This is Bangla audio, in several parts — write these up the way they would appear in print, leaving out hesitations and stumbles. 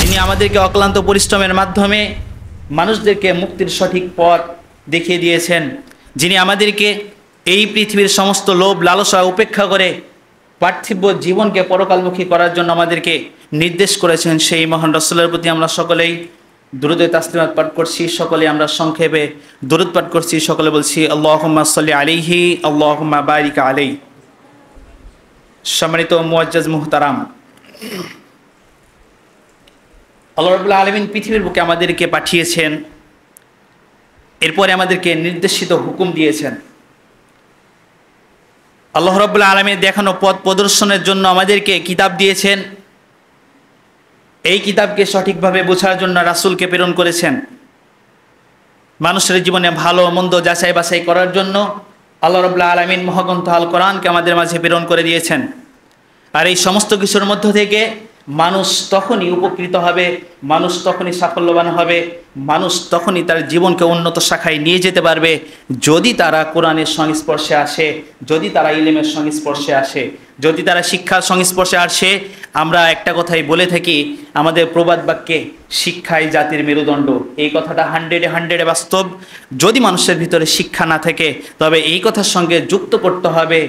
যিনি আমাদেরকে অক্লান্ত পরিশ্রমের মাধ্যমে মানুষদেরকে মুক্তির সঠিক পথ দেখিয়ে দিয়েছেন, যিনি আমাদেরকে এই পৃথিবীর সমস্ত লোভ লালসা উপেক্ষা করে পার্থিব জীবনকে পরকালমুখী করার জন্য আমাদেরকে নির্দেশ করেছেন, সেই মহান রাসূলের প্রতি আমরা সকলেই দুরূদ ও তাসলিমাত পাঠ করছি। সকলে আমরা সংক্ষেপে দুরূদ পাঠ করছি। সকলে বলছি আল্লাহুম্মা সাল্লি আলাইহি আল্লাহুম্মা বারিক আলাইহি। সম্মানিত মুআজ্জাজ মুহতারাম, আল্লাহ রাব্বুল আলামিন পৃথিবীর বুকে আমাদেরকে পাঠিয়েছেন, এরপরে আমাদেরকে নির্দেশিত হুকুম দিয়েছেন। আল্লাহ রাব্বুল আলামিন দেখানো পথ প্রদর্শনের জন্য আমাদেরকে কিতাব দিয়েছেন। এই কিতাবকে সঠিকভাবে বোঝার জন্য রাসূলকে প্রেরণ করেছেন। মানুষের জীবনে ভালো মন্দ যাচাই বাছাই করার জন্য আল্লাহ রাব্বুল আলামিন মহাগ্রন্থ আল কোরআনকে আমাদের মাঝে প্রেরণ করে দিয়েছেন। আর এই সমস্ত কিছুর মধ্য থেকে মানুষ তখনই উপকৃত হবে, মানুষ তখনই সাফল্যবান হবে, মানুষ তখনই তার জীবনকে উন্নত শাখায় নিয়ে যেতে পারবে যদি তারা কোরআনের সংস্পর্শে আসে, যদি তারা ইলমের সংস্পর্শে আসে, যদি তারা শিক্ষার সংস্পর্শে আসে। আমরা একটা কথাই বলে থাকি আমাদের প্রবাদ বাক্যে, শিক্ষাই জাতির মেরুদণ্ড। এই কথাটা 100-এ বাস্তব। যদি মানুষের ভিতরে শিক্ষা না থাকে তবে এই কথার সঙ্গে যুক্ত করতে হবে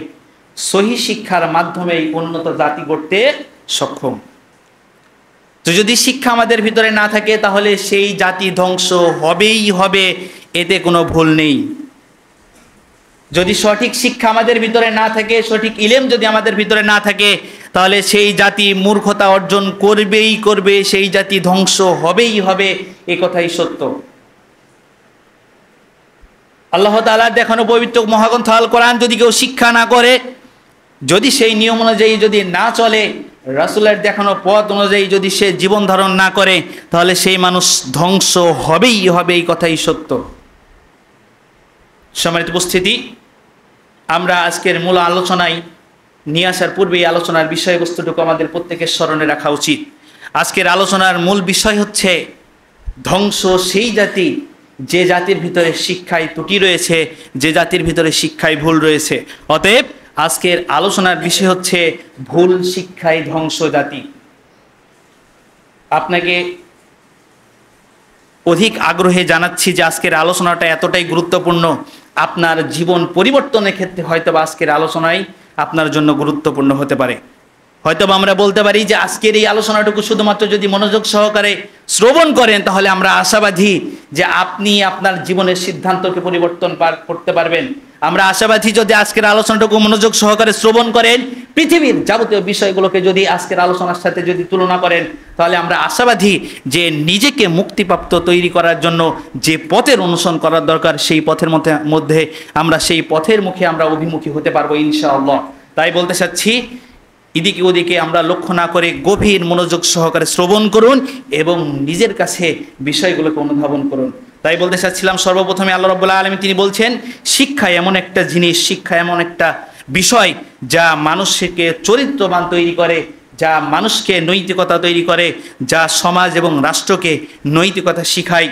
সহি শিক্ষার মাধ্যমেই উন্নত জাতি গড়তে সক্ষম। তো যদি শিক্ষা আমাদের ভিতরে না থাকে তাহলে সেই জাতি ধ্বংস হবেই হবে, এতে কোনো ভুল নেই। যদি সঠিক শিক্ষা আমাদের ভিতরে না থাকে, সঠিক ইলম যদি আমাদের ভিতরে না থাকে, তাহলে সেই জাতি মূর্খতা অর্জন করবেই করবে, সেই জাতি ধ্বংস হবেই হবে, এ কথাই সত্য। আল্লাহ তাআলার দেখানো পবিত্র মহাগ্রন্থ আল কোরআন যদি কেউ শিক্ষা না করে, যদি সেই নিয়ম অনুযায়ী যদি না চলে, রাসূলের দেখানো পথ অনুযায়ী যদি সে জীবন ধারণ না করে, তাহলে সেই মানুষ ধ্বংস হবেই হবে, এই কথাই সত্য। সম্মানিত উপস্থিতি, আমরা আজকের মূল আলোচনায় নিয়ে আসার পূর্বে এই আলোচনার বিষয়বস্তুটুকু আমাদের প্রত্যেকের স্মরণে রাখা উচিত। আজকের আলোচনার মূল বিষয় হচ্ছে ধ্বংস সেই জাতি যে জাতির ভিতরে শিক্ষায় ত্রুটি রয়েছে, যে জাতির ভিতরে শিক্ষায় ভুল রয়েছে। অতএব আজকের আলোচনার বিষয় হচ্ছে ভুল শিক্ষায় ধ্বংস জাতি। আপনাকে অধিক আগ্রহে জানাচ্ছি যে আজকের আলোচনাটা এতটাই গুরুত্বপূর্ণ, আপনার জীবন পরিবর্তনের ক্ষেত্রে হয়তোবা আজকের আলোচনায় আপনার জন্য গুরুত্বপূর্ণ হতে পারে। হয়তোবা আমরা বলতে পারি যে আজকের এই আলোচনাটুকু শুধুমাত্র যদি মনোযোগ সহকারে শ্রবণ করেন তাহলে আমরা আশাবাদী যে আপনি আপনার জীবনের সিদ্ধান্তকে পরিবর্তন করতে পারবেন। আমরা আশাবাদী যদি আজকের আলোচনাটুকু মনোযোগ সহকারে শ্রবণ করেন, পৃথিবীর যাবতীয় বিষয়গুলোকে যদি আজকের আলোচনার সাথে যদি তুলনা করেন, তাহলে আমরা আশাবাদী যে নিজেকে মুক্তিপ্রাপ্ত তৈরি করার জন্য যে পথের অনুসরণ করার দরকার, সেই পথের মধ্যে আমরা সেই পথের মুখে আমরা অভিমুখী হতে পারবো ইনশাআল্লাহ। তাই বলতে চাচ্ছি, এদিকে ওদিকে আমরা লক্ষ্য না করে গভীর মনোযোগ সহকারে শ্রবণ করুন এবং নিজের কাছে বিষয়গুলোকে অনুধাবন করুন। তাই বলতে চাচ্ছিলাম, সর্বপ্রথমে আল্লাহ রাব্বুল আলামিন তিনি বলছেন, শিক্ষা এমন একটা জিনিস, শিক্ষা এমন একটা বিষয় যা মানুষকে চরিত্রবান তৈরি করে, যা মানুষকে নৈতিকতা তৈরি করে, যা সমাজ এবং রাষ্ট্রকে নৈতিকতা শিখায়।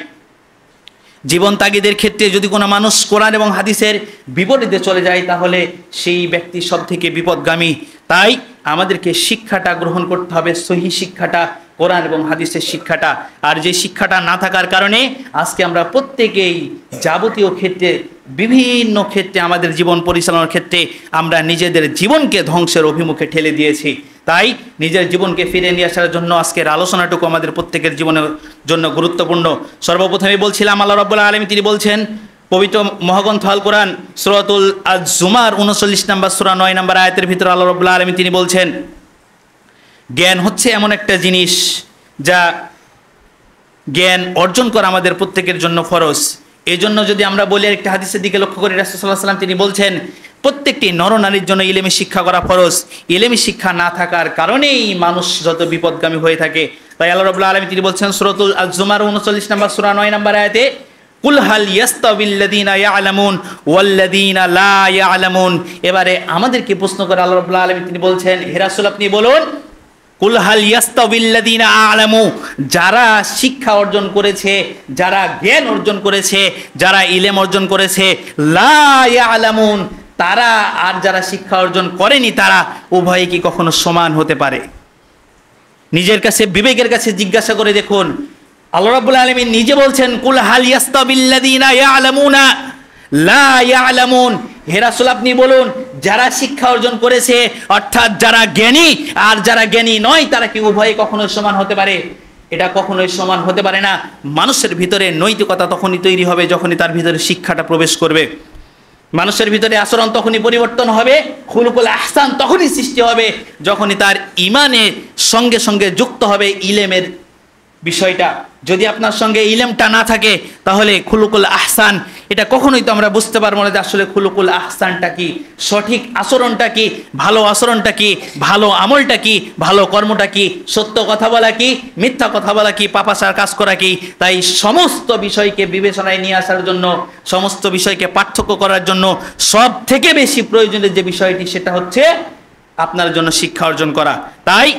জীবন তাগিদের ক্ষেত্রে যদি কোনো মানুষ কোরআন এবং হাদিসের বিপরীতে চলে যায় তাহলে সেই ব্যক্তি সব থেকে বিপদগামী। তাই আমাদেরকে শিক্ষাটা গ্রহণ করতে হবে, সহি শিক্ষাটা, কোরআন এবং হাদিসের শিক্ষাটা। আর যে শিক্ষাটা না থাকার কারণে আজকে আমরা প্রত্যেকেই যাবতীয় ক্ষেত্রে, বিভিন্ন ক্ষেত্রে আমাদের জীবন পরিচালনার ক্ষেত্রে আমরা নিজেদের জীবনকে ধ্বংসের অভিমুখে ঠেলে দিয়েছি। তাই নিজের জীবনকে ফিরে নিয়ে আসার জন্য আজকের আলোচনাটুকু আমাদের প্রত্যেকের জীবনের জন্য গুরুত্বপূর্ণ। সর্বপ্রথমে বলছিলাম, আল্লাহ রাব্বুল আলামিন তিনি বলছেন পবিত্র মহাগ্রন্থ আল কোরআন সূরাতুল আজ-জুমার 39 নম্বর সূরা 9 নম্বর আয়াতের ভিতরে আল্লাহ রাব্বুল আলামিন তিনি বলছেন, জ্ঞান হচ্ছে এমন একটা জিনিস যা জ্ঞান অর্জন করা আমাদের প্রত্যেকের জন্য ফরজ। এই জন্য যদি আমরা বলি, একটা হাদিসের দিকে লক্ষ্য করি, রাসূল সাল্লাল্লাহু আলাইহি ওয়াসাল্লাম তিনি বলছেন প্রত্যেকটি নরনারীর জন্য ইলমি শিক্ষা করা ফরজ। ইলমি শিক্ষা না থাকার কারণেই মানুষ যত বিপদগামী হয়ে থাকে। তাই আল্লাহ রাব্বুল আলামিন তিনি বলছেন সূরাতুল আজ-জুমার 39 নম্বর সূরা 9 নম্বর আয়াতে, কুল হাল ইয়াস্তাবিল্লাযীনা ইয়ালামুন ওয়াল্লাযীনা লা ইয়ালামুন। এবারে আমাদেরকে প্রশ্ন করে আল্লাহ রাব্বুল আলামিন তিনি বলছেন, হে রাসূল আপনি বলুন, কুল হাল ইয়াস্তাবিল্লাযীনা আ'লামু, যারা শিক্ষা অর্জন করেছে, যারা জ্ঞান অর্জন করেছে, যারা ইলম অর্জন করেছে, লা ইয়ালামুন, তারা আর যারা শিক্ষা অর্জন করেনি, তারা উভয়ে কি কখনো সমান হতে পারে? নিজের কাছে, বিবেকের কাছে জিজ্ঞাসা করে দেখুন। আল্লাহ রাব্বুল আলামিন নিজে বলছেন, কুল হাল ইয়াস্তাবিল্লাযীনা ইয়ালামুনা লা ইয়ালামুন, হে রাসূল আপনি বলুন, যারা শিক্ষা অর্জন করেছে অর্থাৎ যারা জ্ঞানী আর যারা জ্ঞানী নয়, তারা কি উভয়ে কখনোই সমান হতে পারে? এটা কখনোই সমান হতে পারে না। মানুষের ভিতরে নৈতিকতা তখনই তৈরি হবে যখনই তার ভিতরে শিক্ষাটা প্রবেশ করবে। মানুষের ভিতরে আচরণ তখনই পরিবর্তন হবে, খুলুকুল আহসান তখনই সৃষ্টি হবে যখনই তার ঈমানের সঙ্গে সঙ্গে যুক্ত হবে ইলমের বিষয়টা। যদি আপনার সঙ্গে ইলমটা না থাকে তাহলে খুলুকুল আহসান এটা কখনোই তো আমরা বুঝতে পারবো না যে আসলে খুলুকুল আহসানটা কি, সঠিক আচরণটা কি, ভালো আচরণটা কি, ভালো আমলটা কি, ভালো কর্মটা কি, সত্য কথা বলা কি, মিথ্যা কথা বলা কি, পাপাচার কাজ করা কি। তাই সমস্ত বিষয়কে বিবেচনায় নিয়ে আসার জন্য, সমস্ত বিষয়কে পার্থক্য করার জন্য সব থেকে বেশি প্রয়োজনীয় যে বিষয়টি সেটা হচ্ছে আপনার জন্য শিক্ষা অর্জন করা। তাই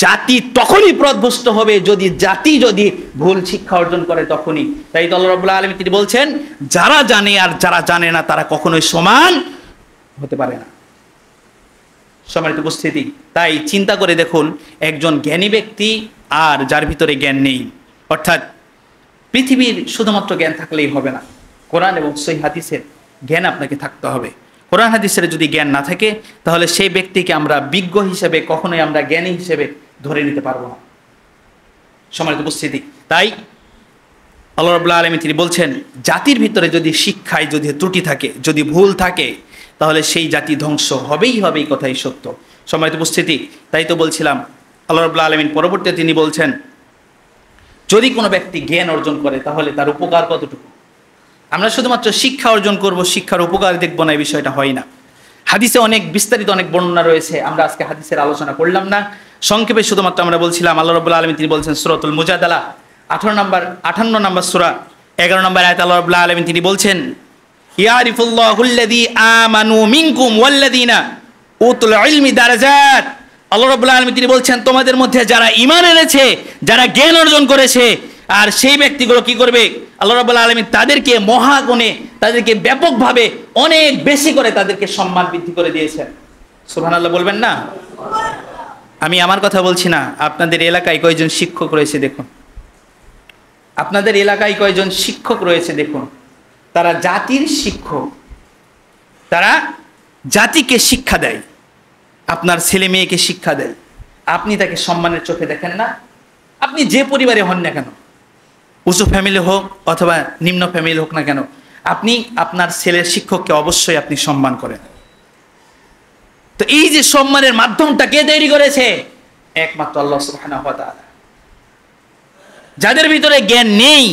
জাতি তখনই পথভ্রষ্ট হবে যদি ভুল শিক্ষা অর্জন করে, তখনই। তাই তো আল্লাহ রাব্বুল আলামিন তিনি বলছেন, যারা জানে আর যারা জানে না তারা কখনোই সমান হতে পারে না। সম্মানিত উপস্থিতি, তাই চিন্তা করে দেখুন, একজন জ্ঞানী ব্যক্তি আর যার ভিতরে জ্ঞান নেই, অর্থাৎ পৃথিবীর শুধুমাত্র জ্ঞান থাকলেই হবে না, কোরআন এবং সহিহ হাদিসের জ্ঞান আপনাকে থাকতে হবে। কোরআন হাদিসের যদি জ্ঞান না থাকে তাহলে সেই ব্যক্তিকে আমরা বিজ্ঞ হিসেবে, কখনোই আমরা জ্ঞানী হিসেবে ধরে নিতে পারবো না। সম্মানিত উপস্থিতি, তাই আল্লাহ রাব্বুল আলামিন তিনি বলছেন, জাতির ভিতরে যদি শিক্ষায় যদি ত্রুটি থাকে, যদি ভুল থাকে, তাহলে সেই জাতি ধ্বংস হবেই হবে, এই কথাই সত্য। সম্মানিত উপস্থিতি, তাই তো বলছিলাম আল্লাহ রাব্বুল আলামিন পরবর্তীতে তিনি বলছেন, যদি কোনো ব্যক্তি জ্ঞান অর্জন করে তাহলে তার উপকার কতটুকু। আমরা শুধুমাত্র শিক্ষা অর্জন করব, শিক্ষার উপকার দেখবো না, এই বিষয়টা হয় না। হাদিসে অনেক বিস্তারিত অনেক বর্ণনা রয়েছে, আমরা আজকে হাদিসের আলোচনা করলাম না। সংক্ষেপে শুধুমাত্র আমরা বলছিলাম, আল্লাহ রাব্বুল আলামিন তিনি বলছেন সূরাতুল মুজাদালা 58 নম্বর সূরা 11 নম্বর আয়াত, আল্লাহ রাব্বুল আলামিন তিনি বলছেন, ইয়ারিফুল্লাহুল্লাযী আমানু মিনকুম ওয়াল্লাযীনা উতুল ইলমি দারাজাত। আল্লাহ রাব্বুল আলামিন তিনি বলছেন, তোমাদের মধ্যে যারা ঈমান এনেছে, যারা জ্ঞান অর্জন করেছে, আর সেই ব্যক্তিগুলো কি করবে, আল্লাহ রাব্বুল আলামিন তাদেরকে মহাগুণে, তাদেরকে ব্যাপকভাবে অনেক বেশি করে তাদেরকে সম্মান বৃদ্ধি করে দিয়েছেন। সুবহানাল্লাহ বলবেন না? আমি আমার কথা বলছি না, আপনাদের এলাকায় কয়জন শিক্ষক রয়েছে দেখুন, আপনাদের এলাকায় কয়জন শিক্ষক রয়েছে দেখুন, তারা জাতির শিক্ষক, তারা জাতিকে শিক্ষা দেয়, আপনার ছেলে মেয়েকে শিক্ষা দেয়। আপনি তাকে সম্মানের চোখে দেখেন না? আপনি যে পরিবারে হন না কেন, উঁচু ফ্যামিলি হোক অথবা নিম্ন ফ্যামিলি হোক না কেন, আপনি আপনার ছেলের শিক্ষককে অবশ্যই আপনি সম্মান করেন। তো এই যে সম্মানের মাধ্যমটা কে তৈরি করেছে? একমাত্র আল্লাহ সুবহানাহু ওয়া তাআলা। যাদের ভিতরে জ্ঞান নেই,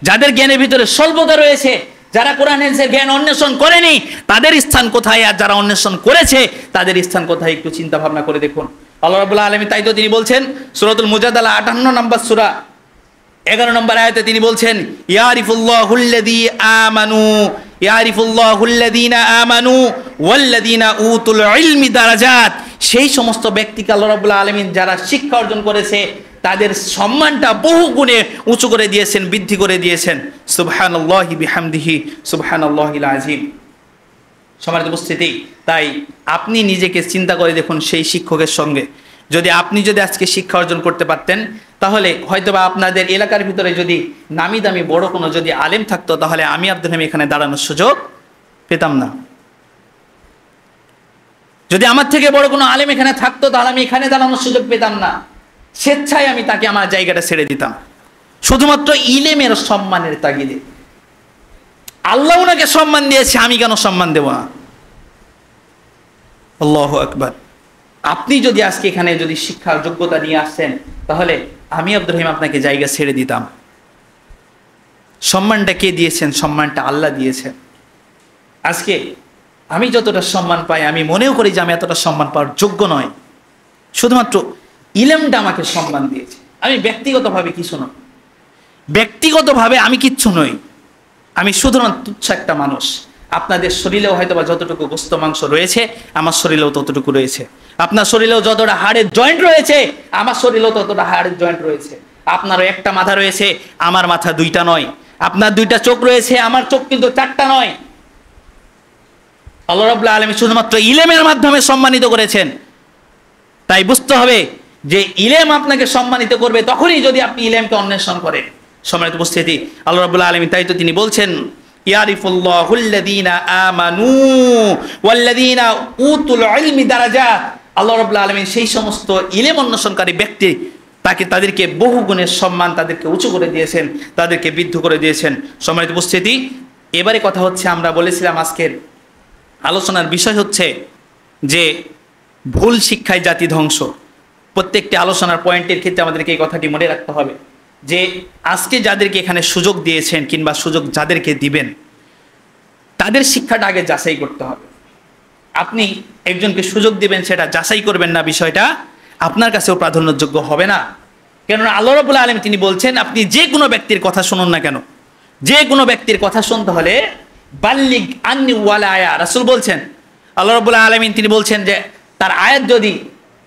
যাদের জ্ঞানের ভিতরে স্বল্পতা রয়েছে, যারা কোরআন হাদিসের জ্ঞান অন্বেষণ করেনি, তাদের স্থান কোথায়, আর যারা অন্বেষণ করেছে তাদের স্থান কোথায়, একটু চিন্তা ভাবনা করে দেখুন। আল্লাহ রাব্বুল আলামিন তাই তো তিনি বলছেন সূরাতুল মুজাদালা 58 নম্বর সূরা 11 নম্বর আয়াতে তিনি বলছেন, ইয়ারিফুল্লাহুল্লাযী আমানু ইয়ারিফুল্লাহুল্লাযীনা আমানু ওয়াল্লাযীনা উতুল ইলমি দারাজাত। সেই সমস্ত ব্যক্তিকে আল্লাহ রাব্বুল আলামিন যারা শিক্ষা অর্জন করেছে তাদের সম্মানটা বহু গুণে উঁচু করে দিয়েছেন, বৃদ্ধি করে দিয়েছেন। সুবহানাল্লাহি বিহামদিহি সুবহানাল্লাহিল আযীম। সম্মানিত উপস্থিতি, তাই আপনি নিজেকে চিন্তা করে দেখুন, সেই শিক্ষকের সঙ্গে আপনি যদি আজকে শিক্ষা অর্জন করতে পারতেন, তাহলে হয়তোবা আপনাদের এলাকার ভিতরে যদি নামি দামি বড় কোনো যদি আলেম থাকতো, তাহলে আমি আব্দুল হামিদ এখানে দাঁড়ানোর সুযোগ পেতাম না। যদি আমার থেকে বড় কোনো আলেম এখানে থাকতো, তাহলে আমি এখানে দাঁড়ানোর সুযোগ পেতাম না। স্বেচ্ছায় আমি তাকে আমার জায়গাটা ছেড়ে দিতাম, শুধুমাত্র ইলেমের সম্মানের তাগিদে। আল্লাহ ওনাকে সম্মান দিয়েছে, আমি কেন সম্মান দেব না? আল্লাহু আকবার। আপনি যদি আজকে এখানে যদি শিক্ষার যোগ্যতা নিয়ে আসছেন, তাহলে আমি আব্দুর রহিম আপনাকে জায়গা ছেড়ে দিতাম। সম্মানটা কে দিয়েছেন? সম্মানটা আল্লাহ দিয়েছেন। আজকে আমি যতটা সম্মান পাই, আমি মনেও করি যে আমি এতটা সম্মান পাওয়ার যোগ্য নয়, শুধুমাত্র ইলমটা আমাকে সম্মান দিয়েছে। আমি ব্যক্তিগতভাবে কিছু নই, ব্যক্তিগতভাবে আমি কিচ্ছু নই, আমি শুধুমাত্র তুচ্ছ একটা মানুষ। আপনাদের শরীরেও হয়তো বা যতটুকু গোস্ত মাংস রয়েছে, আমার শরীরেও ততটুকু রয়েছে। আপনার শরীরেও যতটা হাড়ের জয়েন্ট রয়েছে, আমার শরীরেও ততটা হাড়ের জয়েন্ট রয়েছে। আপনারও একটা মাথা রয়েছে, আমার মাথা দুইটা নয়। আপনার দুইটা চোখ রয়েছে, আমার চোখ কিন্তু চারটা নয়। আল্লাহ রাব্বুল আলামিন শুধুমাত্র ইলমের মাধ্যমে সম্মানিত করেছেন। তাই বুঝতে হবে যে ইলম আপনাকে সম্মানিত করবে তখনই যদি আপনি ইলমকে অন্বেষণ করেন। সম্মানিত উপস্থিতি, আল্লাহ রাব্বুল আলামিন তাই তো তিনি বলছেন, ইয়ারিফুল্লাহুল্লাযীনা আমানু ওয়াল্লাযীনা উতুল ইলমি দারাজাত। আল্লাহ রাব্বুল আলামিন সেই সমস্ত ইলম অন্বেষণকারী ব্যক্তি তাদেরকে বহু গুণের সম্মান, তাদেরকে উঁচু করে দিয়েছেন, তাদেরকে বৃদ্ধ করে দিয়েছেন। সম্মানিত উপস্থিতি, এবারে কথা হচ্ছে, আমরা বলেছিলাম আজকের আলোচনার বিষয় হচ্ছে যে ভুল শিক্ষায় জাতি ধ্বংস। প্রত্যেকটি আলোচনার পয়েন্টের ক্ষেত্রে আমাদেরকে এই কথাটি মনে রাখতে হবে যে আজকে যাদেরকে এখানে সুযোগ দিয়েছেন কিংবা সুযোগ যাদেরকে দিবেন তাদের শিক্ষাটা আগে যাচাই করতে হবে। আপনি একজনকে সুযোগ দিবেন, সেটা যাচাই করবেন না, বিষয়টা আপনার কাছেও প্রাধান্যযোগ্য হবে না। কেননা আল্লাহ রাব্বুল আলামিন তিনি বলছেন, আপনি যে কোনো ব্যক্তির কথা শুনুন না কেন, যে কোনো ব্যক্তির কথা শুনতে হলে বাল্লিগ আন্নি ওয়ালা আয়া। রাসূল বলছেন, আল্লাহ রাব্বুল আলামিন তিনি বলছেন যে তার আয়াত যদি,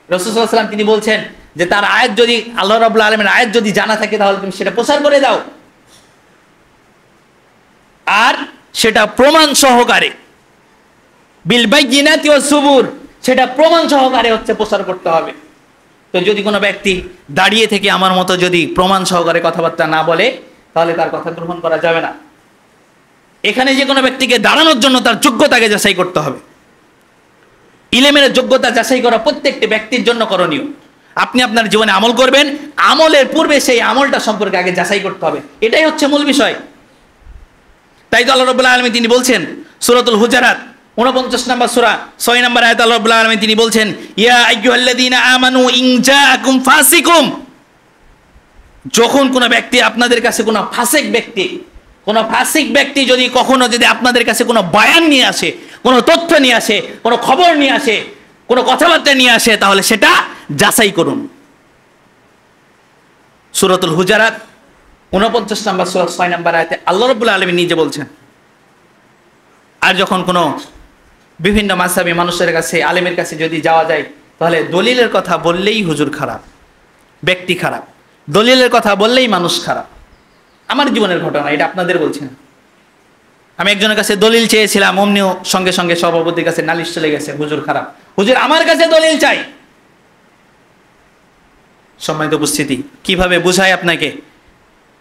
রাসূল সাল্লাল্লাহু আলাইহি ওয়াসাল্লাম তিনি বলছেন যে তার আয়াত যদি, আল্লাহ রাব্বুল আলামিনের আয়াত যদি জানা থাকে তাহলে তুমি সেটা প্রচার করে দাও, আর সেটা প্রমাণ সহকারে, বিল বাইয়িনাতি ওয়াস সুবুর, সেটা প্রমাণ সহকারে হচ্ছে প্রচার করতে হবে। তো যদি কোনো ব্যক্তি দাঁড়িয়ে থেকে আমার মতো যদি প্রমাণ সহকারে কথাবার্তা না বলে তাহলে তার কথা গ্রহণ করা যাবে না। এখানে যে কোনো ব্যক্তিকে দাঁড়ানোর জন্য তার যোগ্যতাকে যাচাই করতে হবে। ইলমের যোগ্যতা যাচাই করা প্রত্যেকটি ব্যক্তির জন্য করণীয়। আপনি আপনার জীবনে আমল করবেন, আমলের পূর্বে সেই আমলটা সম্পর্কে আগে যাচাই করতে হবে, এটাই হচ্ছে মূল বিষয়। তাই তো আল্লাহ রাব্বুল আলামিন তিনি বলছেন সূরাতুল হুজুরাত 49 নম্বর সূরা 6 নম্বর আয়াত, আল্লাহ রাব্বুল আলামিন তিনি বলছেন, ইয়া আইয়ুহাল্লাযীনা আমানু ইন জাআকুম ফাসিকুম। যখন কোনো ব্যক্তি আপনাদের কাছে, কোনো ফাসিক ব্যক্তি যদি কখনো যদি আপনাদের কাছে কোনো বয়ান নিয়ে আসে, কোনো তথ্য নিয়ে আসে, কোনো খবর নিয়ে আসে, কোনো কথাবার্তা নিয়ে আসে, তাহলে সেটা যাচাই করুন। সূরাতুল হুজুরাত 49 নম্বর সূরা 6 নম্বর আয়াতে আল্লাহ রাব্বুল আলামিন নিজে বলছেন। আর যখন কোনো বিভিন্ন মাযহাবী মানুষের কাছে, আলেমের কাছে যদি যাওয়া যায়, তাহলে দলিলের কথা বললেই হুজুর খারাপ, ব্যক্তি খারাপ, দলিলের কথা বললেই মানুষ খারাপ। আমার জীবনের ঘটনা, এটা আপনাদের বলছি না। আমি একজনের কাছে দলিল চেয়েছিলাম, অমনিও সঙ্গে সঙ্গে সভাপতির কাছে নালিশ চলে গেছে, হুজুর খারাপ, হুজুর আমার কাছে দলিল চাই। সম্মানিত উপস্থিতি, কিভাবে বুঝায় আপনাকে,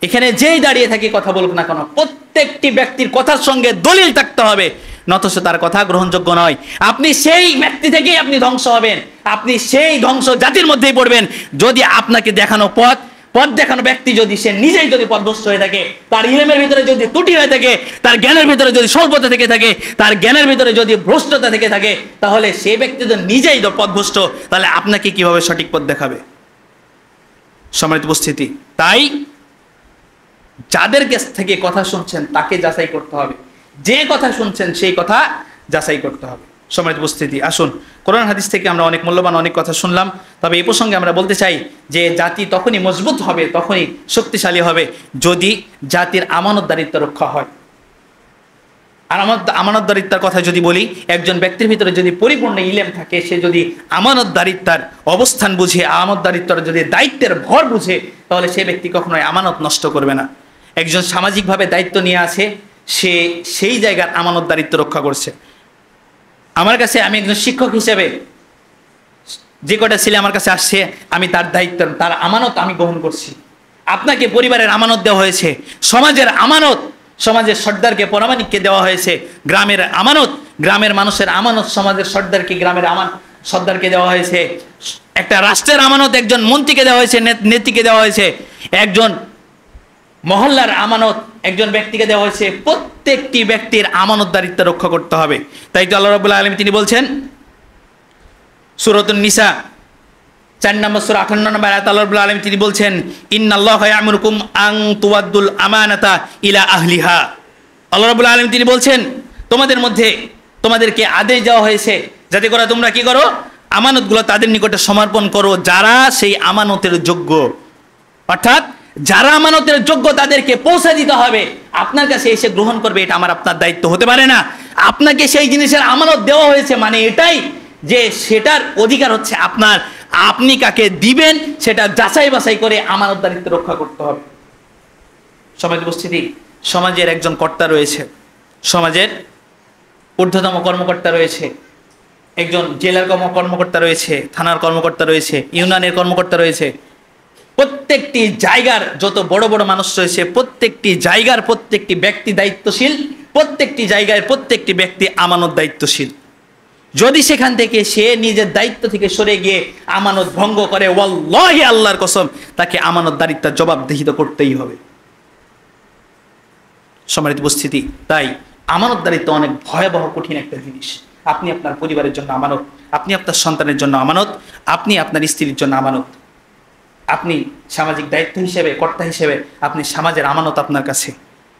এখানে যেই দাঁড়িয়ে থাকি কথা বলুক না কেন, প্রত্যেকটি ব্যক্তির কথার সঙ্গে দলিল থাকতে হবে, নতস তার কথা গ্রহণযোগ্য নয়। আপনি সেই ব্যক্তি থেকেই আপনি ধ্বংস হবেন, আপনি সেই ধ্বংস জাতির মধ্যেই পড়বেন যদি আপনাকে দেখানো পথ দেখানো ব্যক্তি যদি সে নিজেই যদি পথভ্রষ্ট হয়ে থাকে, তার ইলমের ভিতরে যদি ত্রুটি হয়ে থাকে, তার জ্ঞানের ভিতরে যদি স্বল্পতা থেকে থাকে, তার জ্ঞানের ভিতরে যদি ভ্রষ্টতা থেকে থাকে, তাহলে সেই ব্যক্তি যদি নিজেই পথভ্রষ্ট, তাহলে আপনাকে কিভাবে সঠিক পথ দেখাবে? সম্মানিত উপস্থিতি, তাই যাদের কাছ থেকে কথা শুনছেন তাকে যাচাই করতে হবে, যে কথা শুনছেন সেই কথা যাচাই করতে হবে। সম্মানিত উপস্থিতি, আসুন কোরআন হাদিস থেকে আমরা অনেক মূল্যবান অনেক কথা শুনলাম, তবে এই প্রসঙ্গে আমরা বলতে চাই যে জাতি তখনই মজবুত হবে, তখনই শক্তিশালী হবে যদি জাতির আমানতদারিত্ব রক্ষা হয়। আর আমানতদারিত্বের কথা যদি বলি, একজন ব্যক্তির ভিতরে যদি পরিপূর্ণ ইলম থাকে, সে যদি আমানতদারিত্বের অবস্থান বুঝে, আমানতদারিত্বের যদি দায়িত্বের ভর বুঝে, তাহলে সে ব্যক্তি কখনোই আমানত নষ্ট করবে না। একজন সামাজিকভাবে দায়িত্ব নিয়ে আছে, সে সেই জায়গার আমানতদারিত্ব রক্ষা করছে। আমার কাছে, আমি একজন শিক্ষক হিসেবে যে কটা ছেলে আমার কাছে আসছে, আমি তার দায়িত্ব, তার আমানত আমি গ্রহণ করছি। আপনাকে পরিবারের আমানত দেওয়া হয়েছে, সমাজের আমানত, সমাজের সর্দারকে পরামানিককে দেওয়া হয়েছে, গ্রামের আমানত, গ্রামের মানুষের আমানত সমাজের সর্দারকে, গ্রামের সর্দারকে দেওয়া হয়েছে, একটা রাষ্ট্রের আমানত একজন মন্ত্রীকে দেওয়া হয়েছে, নেত্রীকে দেওয়া হয়েছে, একজন মহল্লার আমানত একজন ব্যক্তিকে দেওয়া হয়েছে। প্রত্যেকটি ব্যক্তির আমানতদারিত্ব রক্ষা করতে হবে। তাই তো আল্লাহ রাব্বুল আলামিন তিনি বলছেন সূরাতুন নিসা 4 নম্বর সূরা 58 নম্বর আয়াত, আল্লাহ রাব্বুল আলামিন তিনি বলছেন, ইন্নাল্লাহা ইয়া'মুরুকুম আন তুওয়াদ্দুল আমানাতা ইলা আহলিহা। আল্লাহ রাব্বুল আলামিন তিনি বলছেন, তোমাদের মধ্যে তোমাদেরকে আদেশ দেওয়া হয়েছে যাতে করে তোমরা কি করো, আমানতগুলো তাদের নিকটে সমর্পণ করো যারা সেই আমানতের যোগ্য। অর্থাৎ যারা আমানতের যোগ্য তাদেরকে পৌঁছে দিতে হবে। আপনার কাছে এসে গ্রহণ করবে, এটা আমার আপনার দায়িত্ব হতে পারে না। আপনাকে সেই জিনিসের আমানত দেওয়া হয়েছে, মানে এটাই যে সেটার অধিকার হচ্ছে আপনার। আপনি কাকে দিবেন সেটা যাচাই বাছাই করে আমানতদারিত্ব রক্ষা করতে হবে। সমাজ উপস্থিতি, সমাজের একজন কর্তা রয়েছে, সমাজের ঊর্ধ্বতম কর্মকর্তা রয়েছে, একজন জেলার কর্মকর্তা রয়েছে, থানার কর্মকর্তা রয়েছে, ইউনিয়নের কর্মকর্তা রয়েছে, প্রত্যেকটি জায়গার যত বড় বড় মানুষ রয়েছে, প্রত্যেকটি জায়গার প্রত্যেকটি ব্যক্তি দায়িত্বশীল, প্রত্যেকটি জায়গায় প্রত্যেকটি ব্যক্তি আমানত দায়িত্বশীল। যদি সেখান থেকে সে নিজের দায়িত্ব থেকে সরে গিয়ে আমানত ভঙ্গ করে, ওয়াল্লাহি আল্লাহর কসম, তাকে আমানতদারিত্বের জবাবদিহিত করতেই হবে। সম্মানিত উপস্থিতি, তাই আমানতদারিত্ব অনেক ভয়াবহ কঠিন একটা জিনিস। আপনি আপনার পরিবারের জন্য আমানত, আপনি আপনার সন্তানের জন্য আমানত, আপনি আপনার স্ত্রীর জন্য আমানত, আপনি সামাজিক দায়িত্ব হিসেবে, কর্তা হিসেবে আপনি সমাজের আমানত আপনার কাছে,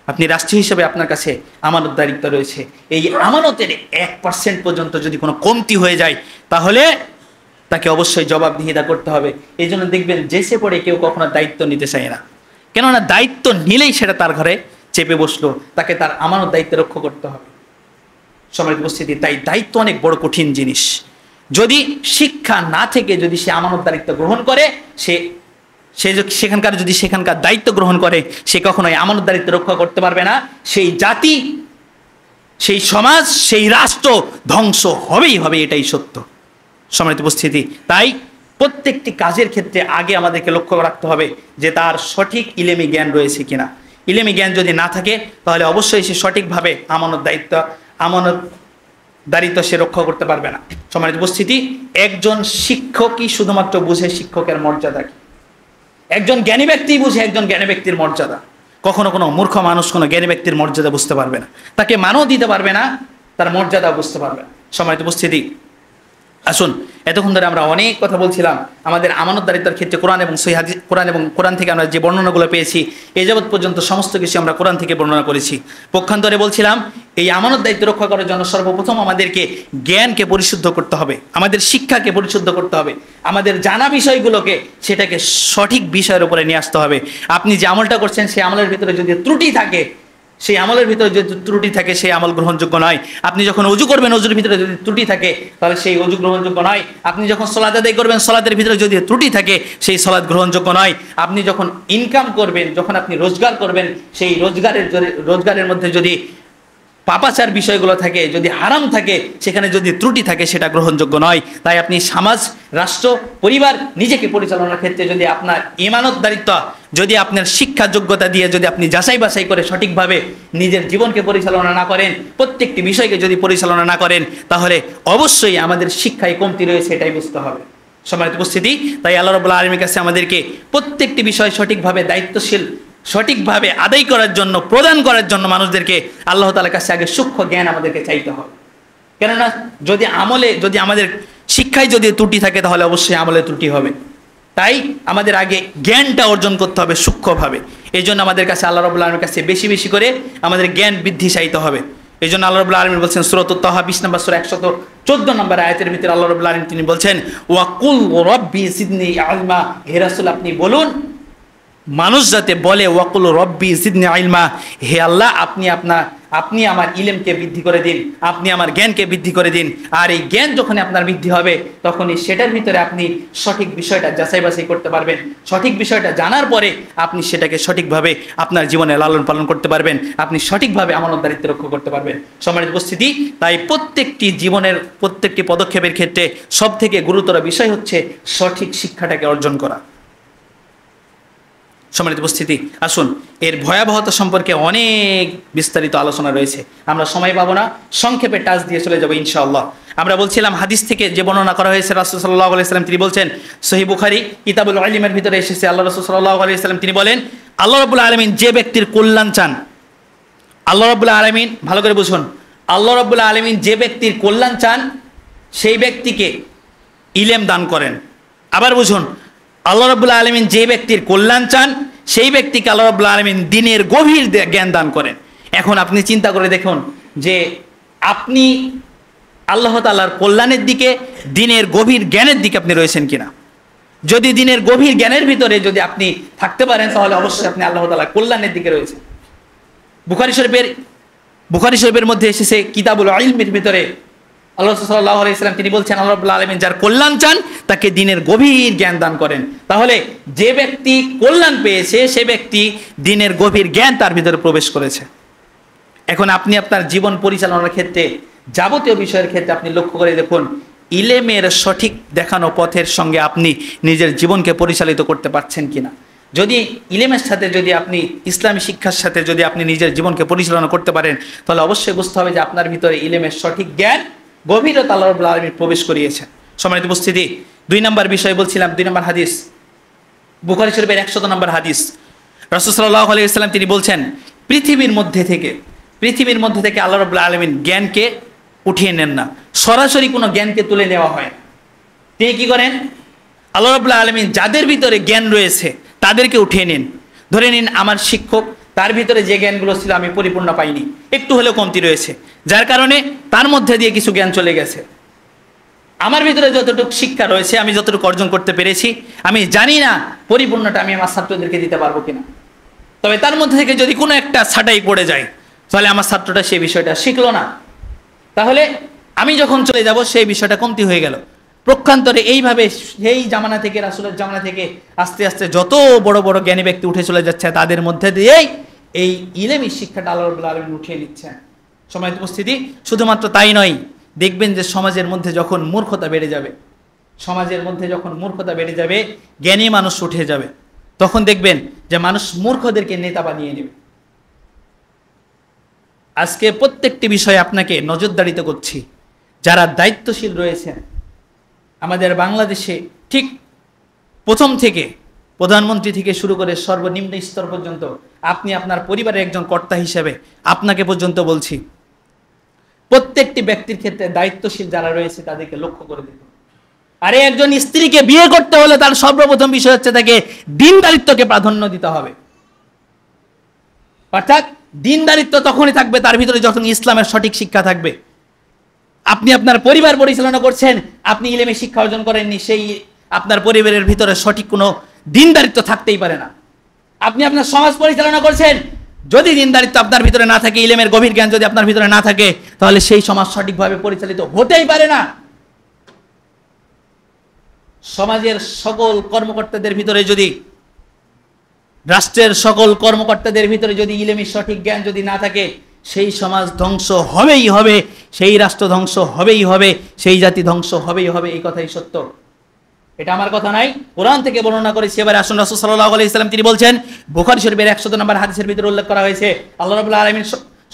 আপনি রাষ্ট্র হিসেবে আপনার কাছে আমানতদারিত্ব রয়েছে। এই আমানতের 1% পর্যন্ত যদি কোনো কমতি হয়ে যায় তাহলে তাকে অবশ্যই জবাবদিহিতা করতে হবে। এই জন্য দেখবেন যেসে পড়ে কেউ কখনো দায়িত্ব নিতে চায় না, কেননা দায়িত্ব নিলেই সেটা তার ঘরে চেপে বসলো, তাকে তার আমানত দায়িত্ব রক্ষা করতে হবে। সম্মানিত উপস্থিতি, তাই দায়িত্ব অনেক বড় কঠিন জিনিস। যদি শিক্ষা না থেকে যদি সে আমানতদারিত্ব গ্রহণ করে, সে সেখানকার দায়িত্ব গ্রহণ করে, সে কখনোই আমানতদারিত্ব রক্ষা করতে পারবে না। সেই জাতি, সেই সমাজ, সেই রাষ্ট্র ধ্বংস হবেই হবে, এটাই সত্য। সম্মানিত উপস্থিতি, তাই প্রত্যেকটি কাজের ক্ষেত্রে আগে আমাদেরকে লক্ষ্য রাখতে হবে যে তার সঠিক ইলমি জ্ঞান রয়েছে কিনা। ইলমি জ্ঞান যদি না থাকে তাহলে অবশ্যই সে সঠিকভাবে আমানতদারিত্ব সে রক্ষা করতে পারবে না। সম্মানিত উপস্থিতি, একজন শিক্ষকই শুধুমাত্র বুঝে শিক্ষকের মর্যাদা কি, একজন জ্ঞানী ব্যক্তি বুঝে একজন জ্ঞানী ব্যক্তির মর্যাদা। কখনো কোনো মূর্খ মানুষ কোনো জ্ঞানী ব্যক্তির মর্যাদা বুঝতে পারবে না, তাকে মানও দিতে পারবে না, তার মর্যাদা বুঝতে পারবে না। সম্মানিত উপস্থিতি, আসুন, এতক্ষণ ধরে আমরা অনেক কথা বলছিলাম আমাদের আমানতদারিত্বের ক্ষেত্রে কোরআন থেকে আমরা যে বর্ণনাগুলো পেয়েছি, এই যাবৎ পর্যন্ত সমস্ত কিছু আমরা কোরআন থেকে বর্ণনা করেছি। পক্ষান্তরে বলছিলাম এই আমানত দায়িত্ব রক্ষা করার জন্য সর্বপ্রথম আমাদেরকে জ্ঞানকে পরিশুদ্ধ করতে হবে, আমাদের শিক্ষাকে পরিশুদ্ধ করতে হবে, আমাদের জানা বিষয়গুলোকে সেটাকে সঠিক বিষয়ের উপরে নিয়ে আসতে হবে। আপনি যে আমলটা করছেন সেই আমলের ভিতরে যদি ত্রুটি থাকে, সেই আমলের ভিতরে যদি ত্রুটি থাকে সেই আমল গ্রহণযোগ্য নয়। আপনি যখন অজু করবেন অজুর ভিতরে যদি ত্রুটি থাকে তাহলে সেই অজু গ্রহণযোগ্য নয়। আপনি যখন সালাত আদায় করবেন সালাতের ভিতরে যদি ত্রুটি থাকে সেই সালাত গ্রহণযোগ্য নয়। আপনি যখন ইনকাম করবেন, যখন আপনি রোজগার করবেন, সেই রোজগারের মধ্যে যদি পাপাচার বিষয়গুলো থাকে, যদি হারাম থাকে, সেখানে যদি ত্রুটি থাকে সেটা গ্রহণযোগ্য নয়। তাই আপনি সমাজ, রাষ্ট্র, পরিবার, নিজেকে পরিচালনার ক্ষেত্রে যদি আপনার ইমানতদারিত্ব, যদি আপনার শিক্ষা যোগ্যতা দিয়ে যদি আপনি যাচাই বাছাই করে সঠিকভাবে নিজের জীবনকে পরিচালনা না করেন, প্রত্যেকটি বিষয়কে যদি পরিচালনা না করেন, তাহলে অবশ্যই আমাদের শিক্ষায় কমতি রয়েছে, এটাই বুঝতে হবে। সম্মানিত উপস্থিতি, তাই আল্লাহ রাব্বুল আলামিনের কাছে আমাদেরকে প্রত্যেকটি বিষয় সঠিকভাবে দায়িত্বশীল, সঠিকভাবে আদায় করার জন্য, প্রদান করার জন্য মানুষদেরকে আল্লাহ তাআলার কাছে আগে সূক্ষ্ম জ্ঞান আমাদেরকে চাইতে হবে। কেননা যদি আমাদের শিক্ষায় যদি ত্রুটি থাকে তাহলে অবশ্যই আমলে ত্রুটি হবে। তাই আমাদের আগে জ্ঞানটা অর্জন করতে হবে সূক্ষ্মভাবে। এই জন্য আমাদের কাছে আল্লাহ রাব্বুল আলামিনের কাছে বেশি বেশি করে আমাদের জ্ঞান বৃদ্ধি চাইতে হবে। এই জন্য আল্লাহ রাব্বুল আলামিন বলছেন সূরাতুত তাহা 20 নম্বর সূরা 114 নম্বর আয়াতের ভিতরে আল্লাহ রাব্বুল আলামিন তিনি বলছেন, ওয়াকুল রব্বি জিদনি ইলমা, হে রাসূল আপনি বলুন, মানুষ যাতে বলে ওয়াকুল রব্বি জিদনি ইলমা, হে আল্লাহ আপনি আমার ইলমকে বৃদ্ধি করে দিন, আপনি আমার জ্ঞানকে বৃদ্ধি করে দিন। আর এই জ্ঞান যখন আপনার বৃদ্ধি হবে তখনই সেটার ভিতরে আপনি সঠিক বিষয়টা যাচাই বাছাই করতে পারবেন। সঠিক বিষয়টা জানার পরে আপনি সেটাকে সঠিকভাবে আপনার জীবনে লালন পালন করতে পারবেন, আপনি সঠিকভাবে আমানতদারিত্ব রক্ষা করতে পারবেন। সম্মানিত উপস্থিতি, তাই প্রত্যেকটি জীবনের প্রত্যেকটি পদক্ষেপের ক্ষেত্রে সবথেকে গুরুতর বিষয় হচ্ছে সঠিক শিক্ষাটাকে অর্জন করা। সম্মানিত উপস্থিতি, আসুন, এর ভয়াবহতা সম্পর্কে অনেক বিস্তারিত আলোচনা রয়েছে, আমরা সময় পাবো না, সংক্ষেপে টাচ দিয়ে চলে যাবো ইনশাআল্লাহ। আমরা বলছিলাম হাদিস থেকে যে বর্ণনা করা হয়েছে, রাসূল সাল্লাল্লাহু আলাইহি ওয়াসাল্লাম তিনি বলছেন, সহিহ বুখারী কিতাবুল ইলমের ভিতরে এসেছে, আল্লাহ রাসূল সাল্লাল্লাহু আলাইহি ওয়াসাল্লাম তিনি বলেন, আল্লাহ রাব্বুল আলামিন যে ব্যক্তির কল্যাণ চান, আল্লাহ রাব্বুল আলামিন, ভালো করে বুঝুন, আল্লাহ রাব্বুল আলামিন যে ব্যক্তির কল্যাণ চান সেই ব্যক্তিকে ইলম দান করেন। আবার বুঝুন, আল্লাহ রাব্বুল আলামিন যে ব্যক্তির কল্যাণ চান সেই ব্যক্তিকে আল্লাহ রাব্বুল আলামিন দ্বীনের গভীর জ্ঞান দান করেন। এখন আপনি চিন্তা করে দেখুন যে আপনি আল্লাহ তাআলার কল্যাণের দিকে, দ্বীনের গভীর জ্ঞানের দিকে আপনি রয়েছেন কিনা। যদি দ্বীনের গভীর জ্ঞানের ভিতরে যদি আপনি থাকতে পারেন তাহলে অবশ্যই আপনি আল্লাহ তাআলার কল্যাণের দিকে রয়েছেন। বুখারী শরীফের মধ্যে এসেছে কিতাবুল ইলমের ভিতরে আল্লাহ সাল্লাল্লাহু আলাইহি ওয়াসাল্লাম তিনি বলছেন, আল্লাহ রাব্বুল আলামিন যার কল্যাণ চান তাকে দ্বীনের গভীর জ্ঞান দান করেন। তাহলে যে ব্যক্তি কল্যাণ পেয়েছে সে ব্যক্তি দ্বীনের গভীর জ্ঞান তার ভিতরে প্রবেশ করেছে। এখন আপনি আপনার জীবন পরিচালনার ক্ষেত্রে যাবতীয় বিষয়ের ক্ষেত্রে আপনি লক্ষ্য করে দেখুন, ইলেমের সঠিক দেখানো পথের সঙ্গে আপনি নিজের জীবনকে পরিচালিত করতে পারছেন কিনা। যদি ইলেমের সাথে যদি আপনি ইসলামী শিক্ষার সাথে যদি আপনি নিজের জীবনকে পরিচালনা করতে পারেন, তাহলে অবশ্যই বুঝতে হবে যে আপনার ভিতরে ইলেমের সঠিক জ্ঞান গভীরতা আল্লাহ রাব্বুল আলামিন প্রবেশ করিয়েছেন। সম্মানিত উপস্থিতি, 2 নম্বর বিষয় বলছিলাম, 2 নম্বর হাদিস, বুখারী শরীফের 100 নম্বর হাদিস। রাসূল সাল্লাল্লাহু আলাইহি ওয়াসাল্লাম তিনি বলছেন, পৃথিবীর মধ্যে থেকে আল্লাহ রাব্বুল আলামিন জ্ঞানকে উঠিয়ে নেন না, সরাসরি কোনো জ্ঞানকে তুলে নেওয়া হয় না। তিনি কি করেন? আল্লাহ রাব্বুল আলামিন যাদের ভিতরে জ্ঞান রয়েছে তাদেরকে উঠিয়ে নিন। ধরে নিন আমার শিক্ষক, তার ভিতরে যে জ্ঞানগুলো ছিল আমি পরিপূর্ণ পাইনি, একটু হলেও কমতি রয়েছে, যার কারণে তার মধ্যে দিয়ে কিছু জ্ঞান চলে গেছে। আমার ভিতরে যতটুকু শিক্ষা রয়েছে, আমি যতটুকু অর্জন করতে পেরেছি, আমি জানি না পরিপূর্ণটা আমি আমার ছাত্রদেরকে দিতে পারবো কিনা। তবে তার মধ্যে থেকে যদি কোনো একটা ছাঁটাই পড়ে যায়, তাহলে আমার ছাত্রটা সেই বিষয়টা শিখলো না, তাহলে আমি যখন চলে যাব সেই বিষয়টা কমতি হয়ে গেল। প্রক্ষান্তরে এইভাবে সেই জামানা থেকে, রাসূলের জামানা থেকে আস্তে আস্তে যত বড় বড় জ্ঞানী ব্যক্তি উঠে চলে যাচ্ছে, তাদের মধ্যে দিয়েই এই ইলমি শিক্ষাটা আল্লাহ রাব্বুল আলামিন উঠিয়ে নিচ্ছেন। সম্মানিত উপস্থিতি, শুধুমাত্র তাই নয়, দেখবেন যে সমাজের মধ্যে যখন মূর্খতা বেড়ে যাবে, জ্ঞানী মানুষ উঠে যাবে, তখন দেখবেন যে মানুষ মূর্খদেরকে নেতা বানিয়ে নেবে। আজকে প্রত্যেকটি বিষয়ে আপনাকে নজরদারিত করছি, যারা দায়িত্বশীল রয়েছেন আমাদের বাংলাদেশে, ঠিক প্রথম থেকে প্রধানমন্ত্রী থেকে শুরু করে সর্বনিম্ন স্তর পর্যন্ত, আপনি আপনার পরিবারের একজন কর্তা হিসেবে আপনাকে পর্যন্ত বলছি, প্রত্যেকটি ব্যক্তির ক্ষেত্রে দায়িত্বশীল যারা রয়েছে তাদেরকে লক্ষ্য করে দেখুন। আরে একজন স্ত্রীকে বিয়ে করতে হলে তার সর্বপ্রথম বিষয় হচ্ছে তাকে দিনদারিত্বকে প্রাধান্য দিতে হবে। অর্থাৎ দিনদারিত্ব তখনই থাকবে তার ভিতরে যখন ইসলামের সঠিক শিক্ষা থাকবে। আপনি আপনার পরিবার পরিচালনা করছেন, আপনি ইলমে শিক্ষা অর্জন করেননি, সেই আপনার পরিবারের ভিতরে সঠিক কোনো দিনদারিত্ব থাকতেই পারে না। আপনি আপনার সমাজ পরিচালনা করছেন, যদি দিনদারিত্ব আপনার ভিতরে না থাকে, ইলমের গভীর জ্ঞান যদি আপনার ভিতরে না থাকে, তাহলে সেই সমাজ সঠিকভাবে পরিচালিত হতেই পারে না। সমাজের সকল কর্মকর্তাদের ভিতরে যদি, রাষ্ট্রের সকল কর্মকর্তাদের ভিতরে যদি ইলমের সঠিক জ্ঞান যদি না থাকে, সেই সমাজ ধ্বংস হবেই হবে, সেই রাষ্ট্র ধ্বংস হবেই হবে, সেই জাতি ধ্বংস হবেই হবে। এই কথাই সত্য, এটা আমার কথা নাই, কোরআন থেকে বর্ণনা করেছি। এবারে আসুন, রাসূল সাল্লাল্লাহু আলাইহি ওয়াসাল্লাম তিনি বলছেন, বুখারী শরীফের 100 নম্বর হাদিসের ভিতরে উল্লেখ করা হয়েছে, আল্লাহ রাব্বুল আলামিন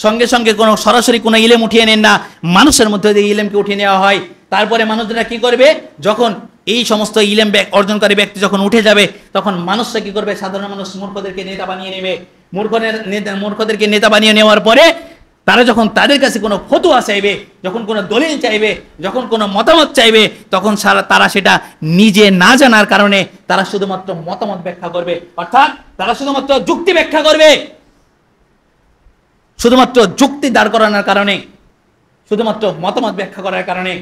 সঙ্গে সঙ্গে কোনো সরাসরি কোনো ইলম উঠিয়ে নেন না, মানুষের মধ্যে দিয়ে ইলমকে উঠিয়ে নেওয়া হয়। তারপরে মানুষরা কি করবে? যখন এই সমস্ত ইলম অর্জনকারী ব্যক্তি যখন উঠে যাবে, তখন মানুষরা কি করবে? সাধারণ মানুষ মূর্খদেরকে নেতা বানিয়ে নেবে। মূর্খদেরকে নেতা বানিয়ে নেওয়ার পরে তারা যখন তাদের কাছে কোনো ফতোয়া চাইবে, যখন কোনো দলিল চাইবে, যখন কোনো মতামত চাইবে, তখন তারা সেটা নিজে না জানার কারণে তারা শুধুমাত্র মতামত ব্যাখ্যা করবে, অর্থাৎ তারা শুধুমাত্র যুক্তি ব্যাখ্যা করবে, শুধুমাত্র যুক্তি দাঁড় করানোর কারণে, শুধুমাত্র মতামত ব্যাখ্যা করার কারণে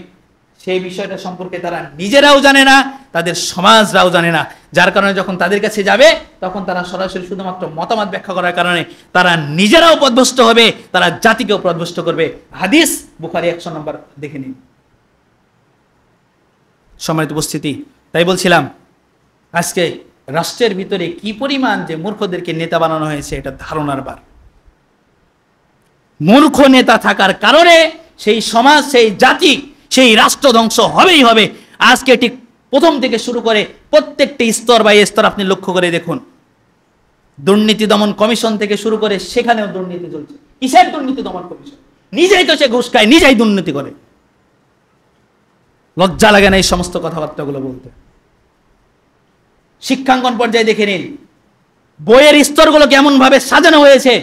সেই বিষয়টা সম্পর্কে তারা নিজেরাও জানে না, তাদের সমাজরাও জানে না। যার কারণে যখন তাদের কাছে যাবে, তখন তারা সরাসরি শুধুমাত্র মতামত ব্যাখ্যা করার কারণে তারা নিজেরাও পথভ্রষ্ট হবে, তারা জাতিকেও পথভ্রষ্ট করবে। হাদিস বুখারী 100 নম্বর দেখে নিন। সম্মানিত উপস্থিতি, তাই বলছিলাম আজকে রাষ্ট্রের ভিতরে কি পরিমাণ যে মূর্খদেরকে নেতা বানানো হয়েছে, এটা ধারণার বার। মূর্খ নেতা থাকার কারণে সেই সমাজ, সেই জাতি, সেই রাষ্ট্র ধ্বংস হবেই হবে। আজকে ঠিক প্রথম থেকে শুরু করে প্রত্যেকটি স্তর বাই স্তর আপনি লক্ষ্য করে দেখুন, দুর্নীতি দমন কমিশন থেকে শুরু করে সেখানেও দুর্নীতি চলছে। কিসের দুর্নীতি দমন কমিশন? নিজেই তো সে ঘুষ খায়, নিজেই দুর্নীতি করে। লজ্জা লাগে না এই সমস্ত কথাবার্তাগুলো বলতে? শিক্ষাঙ্গন পর্যায়ে দেখে নিন, বইয়ের স্তরগুলো কেমন ভাবে সাজানো হয়েছে।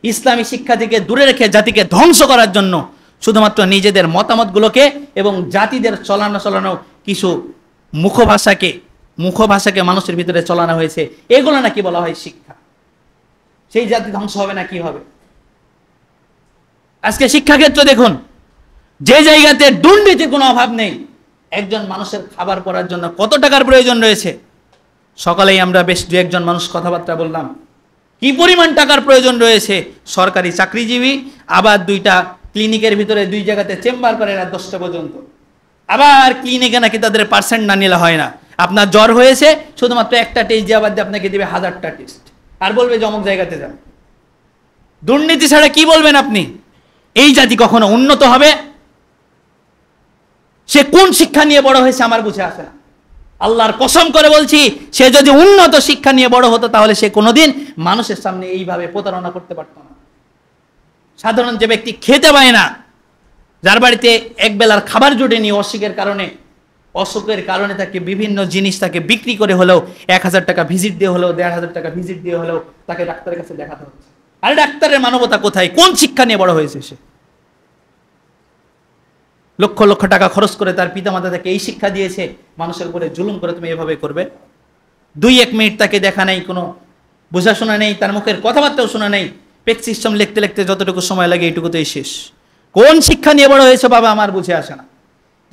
ইসলামী শিক্ষা থেকে দূরে রেখে জাতিকে ধ্বংস করার জন্য শুধুমাত্র নিজেদের মতামতগুলোকে এবং জাতিদের চলানো কিছু মুখভাষাকে মানুষের ভিতরে চলানো হয়েছে, এগুলো নাকি বলা হয় শিক্ষা। সেই জাতি ধ্বংস হবে না কি হবে? আজকে শিক্ষাক্ষেত্র দেখুন, যে জায়গাতে দুর্নীতির কোনো অভাব নেই, একজন মানুষের খাবার পড়ার জন্য কত টাকার প্রয়োজন রয়েছে? সকালেই আমরা বেশ দু একজন মানুষ কথাবার্তা বললাম, কি পরিমাণ টাকার প্রয়োজন রয়েছে। সরকারি চাকরিজীবী, আবার 2টা ক্লিনিকের ভিতরে 2 জায়গাতে চেম্বার করে রাত 10টা পর্যন্ত। আবার ক্লিনিকে নাকি তাদের পার্সেন্ট না নিলে হয় না। আপনার জ্বর হয়েছে, শুধুমাত্র একটা টেস্ট দিয়ে আবার আপনাকে দেবে 1000টা টেস্ট, আর বলবে যে অমুক জায়গাতে যান। দুর্নীতি ছাড়া কি বলবেন আপনি? এই জাতি কখনো উন্নত হবে? সে কোন শিক্ষা নিয়ে বড় হয়েছে আমার বুঝে আসে না। আল্লাহর কসম করে বলছি, সে যদি উন্নত শিক্ষা নিয়ে বড় হতো তাহলে সে কোনোদিন মানুষের সামনে এইভাবে প্রতারণা করতে পারত না। সাধারণ যে ব্যক্তি খেতে পায় না, যার বাড়িতে এক বেলার খাবার জোটেনি অসুখের কারণে তাকে বিভিন্ন জিনিস তাকে বিক্রি করে হলেও 1000 টাকা ভিজিট দিয়ে হলেও 1500 টাকা ভিজিট দিয়ে হলেও তাকে ডাক্তারের কাছে দেখাতে হচ্ছে। আরে ডাক্তারের মানবতা কোথায়? কোন শিক্ষা নিয়ে বড় হয়েছে সে? লক্ষ লক্ষ টাকা খরচ করে তার পিতামাতা তাকে এই শিক্ষা দিয়েছে, মানুষের উপরে জুলুম করে তুমি এভাবে করবে। 2-1 মিনিট তাকে দেখা নেই, কোনো বোঝাশোনা নেই, তার মুখের কথাবার্তাও শোনা নেই। পেক সিস্টেম লিখতে লিখতে যতটুকু সময় লাগে এইটুকুতেই শেষ। কোন শিক্ষা নিয়ে বড় হয়েছো বাবা আমার বুঝে আসে না।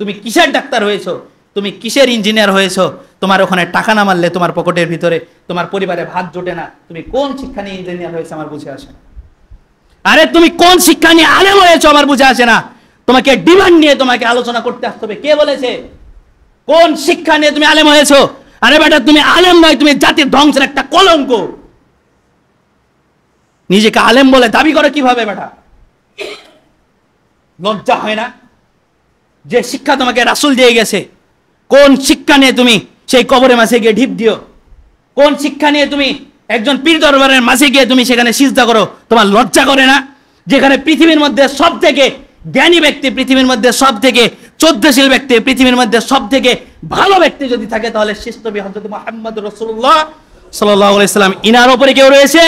তুমি কিসের ডাক্তার হয়েছো? তুমি কিসের ইঞ্জিনিয়ার হয়েছো? তোমার ওখানে টাকা না মারলে তোমার পকেটের ভিতরে তোমার পরিবারে ভাত জোটে না। তুমি কোন শিক্ষা নিয়ে ইঞ্জিনিয়ার হয়েছে আমার বুঝে আসে না। আরে তুমি কোন শিক্ষা নিয়ে আলেম হয়েছো আমার বুঝে আসে না। তোমাকে ডিমান্ড নিয়ে তোমাকে আলোচনা করতে আসতে হবে। কে বলেছে? কোন শিক্ষা নিয়ে তুমি আলেম হয়েছো? আরে বেটা তুমি আলেম নয়, তুমি জাতির ধ্বংসের একটা কলঙ্ক। নিজেকে আলেম বলে দাবি করে কিভাবে বেটা? লজ্জা হয় না? যে শিক্ষা তোমাকে রাসূল দিয়ে গেছে, কোন শিক্ষা নিয়ে তুমি সেই কবরের মাঝে গিয়ে ঢিপ দিও? কোন শিক্ষা নিয়ে তুমি একজন পীর দরবারের মাঝে গিয়ে তুমি সেখানে সিজদা করো? তোমার লজ্জা করে না? যেখানে পৃথিবীর মধ্যে সব থেকে জ্ঞানী ব্যক্তি, পৃথিবীর মধ্যে সব থেকে চৌদ্দশীল ব্যক্তি, পৃথিবীর মধ্যে সব থেকে ভালো ব্যক্তি যদি থাকে তাহলে শ্রেষ্ঠ নবী হযরত মুহাম্মদ রাসূলুল্লাহ সাল্লাল্লাহু আলাইহি সাল্লাম। ইনার উপরে কেউ রয়েছে?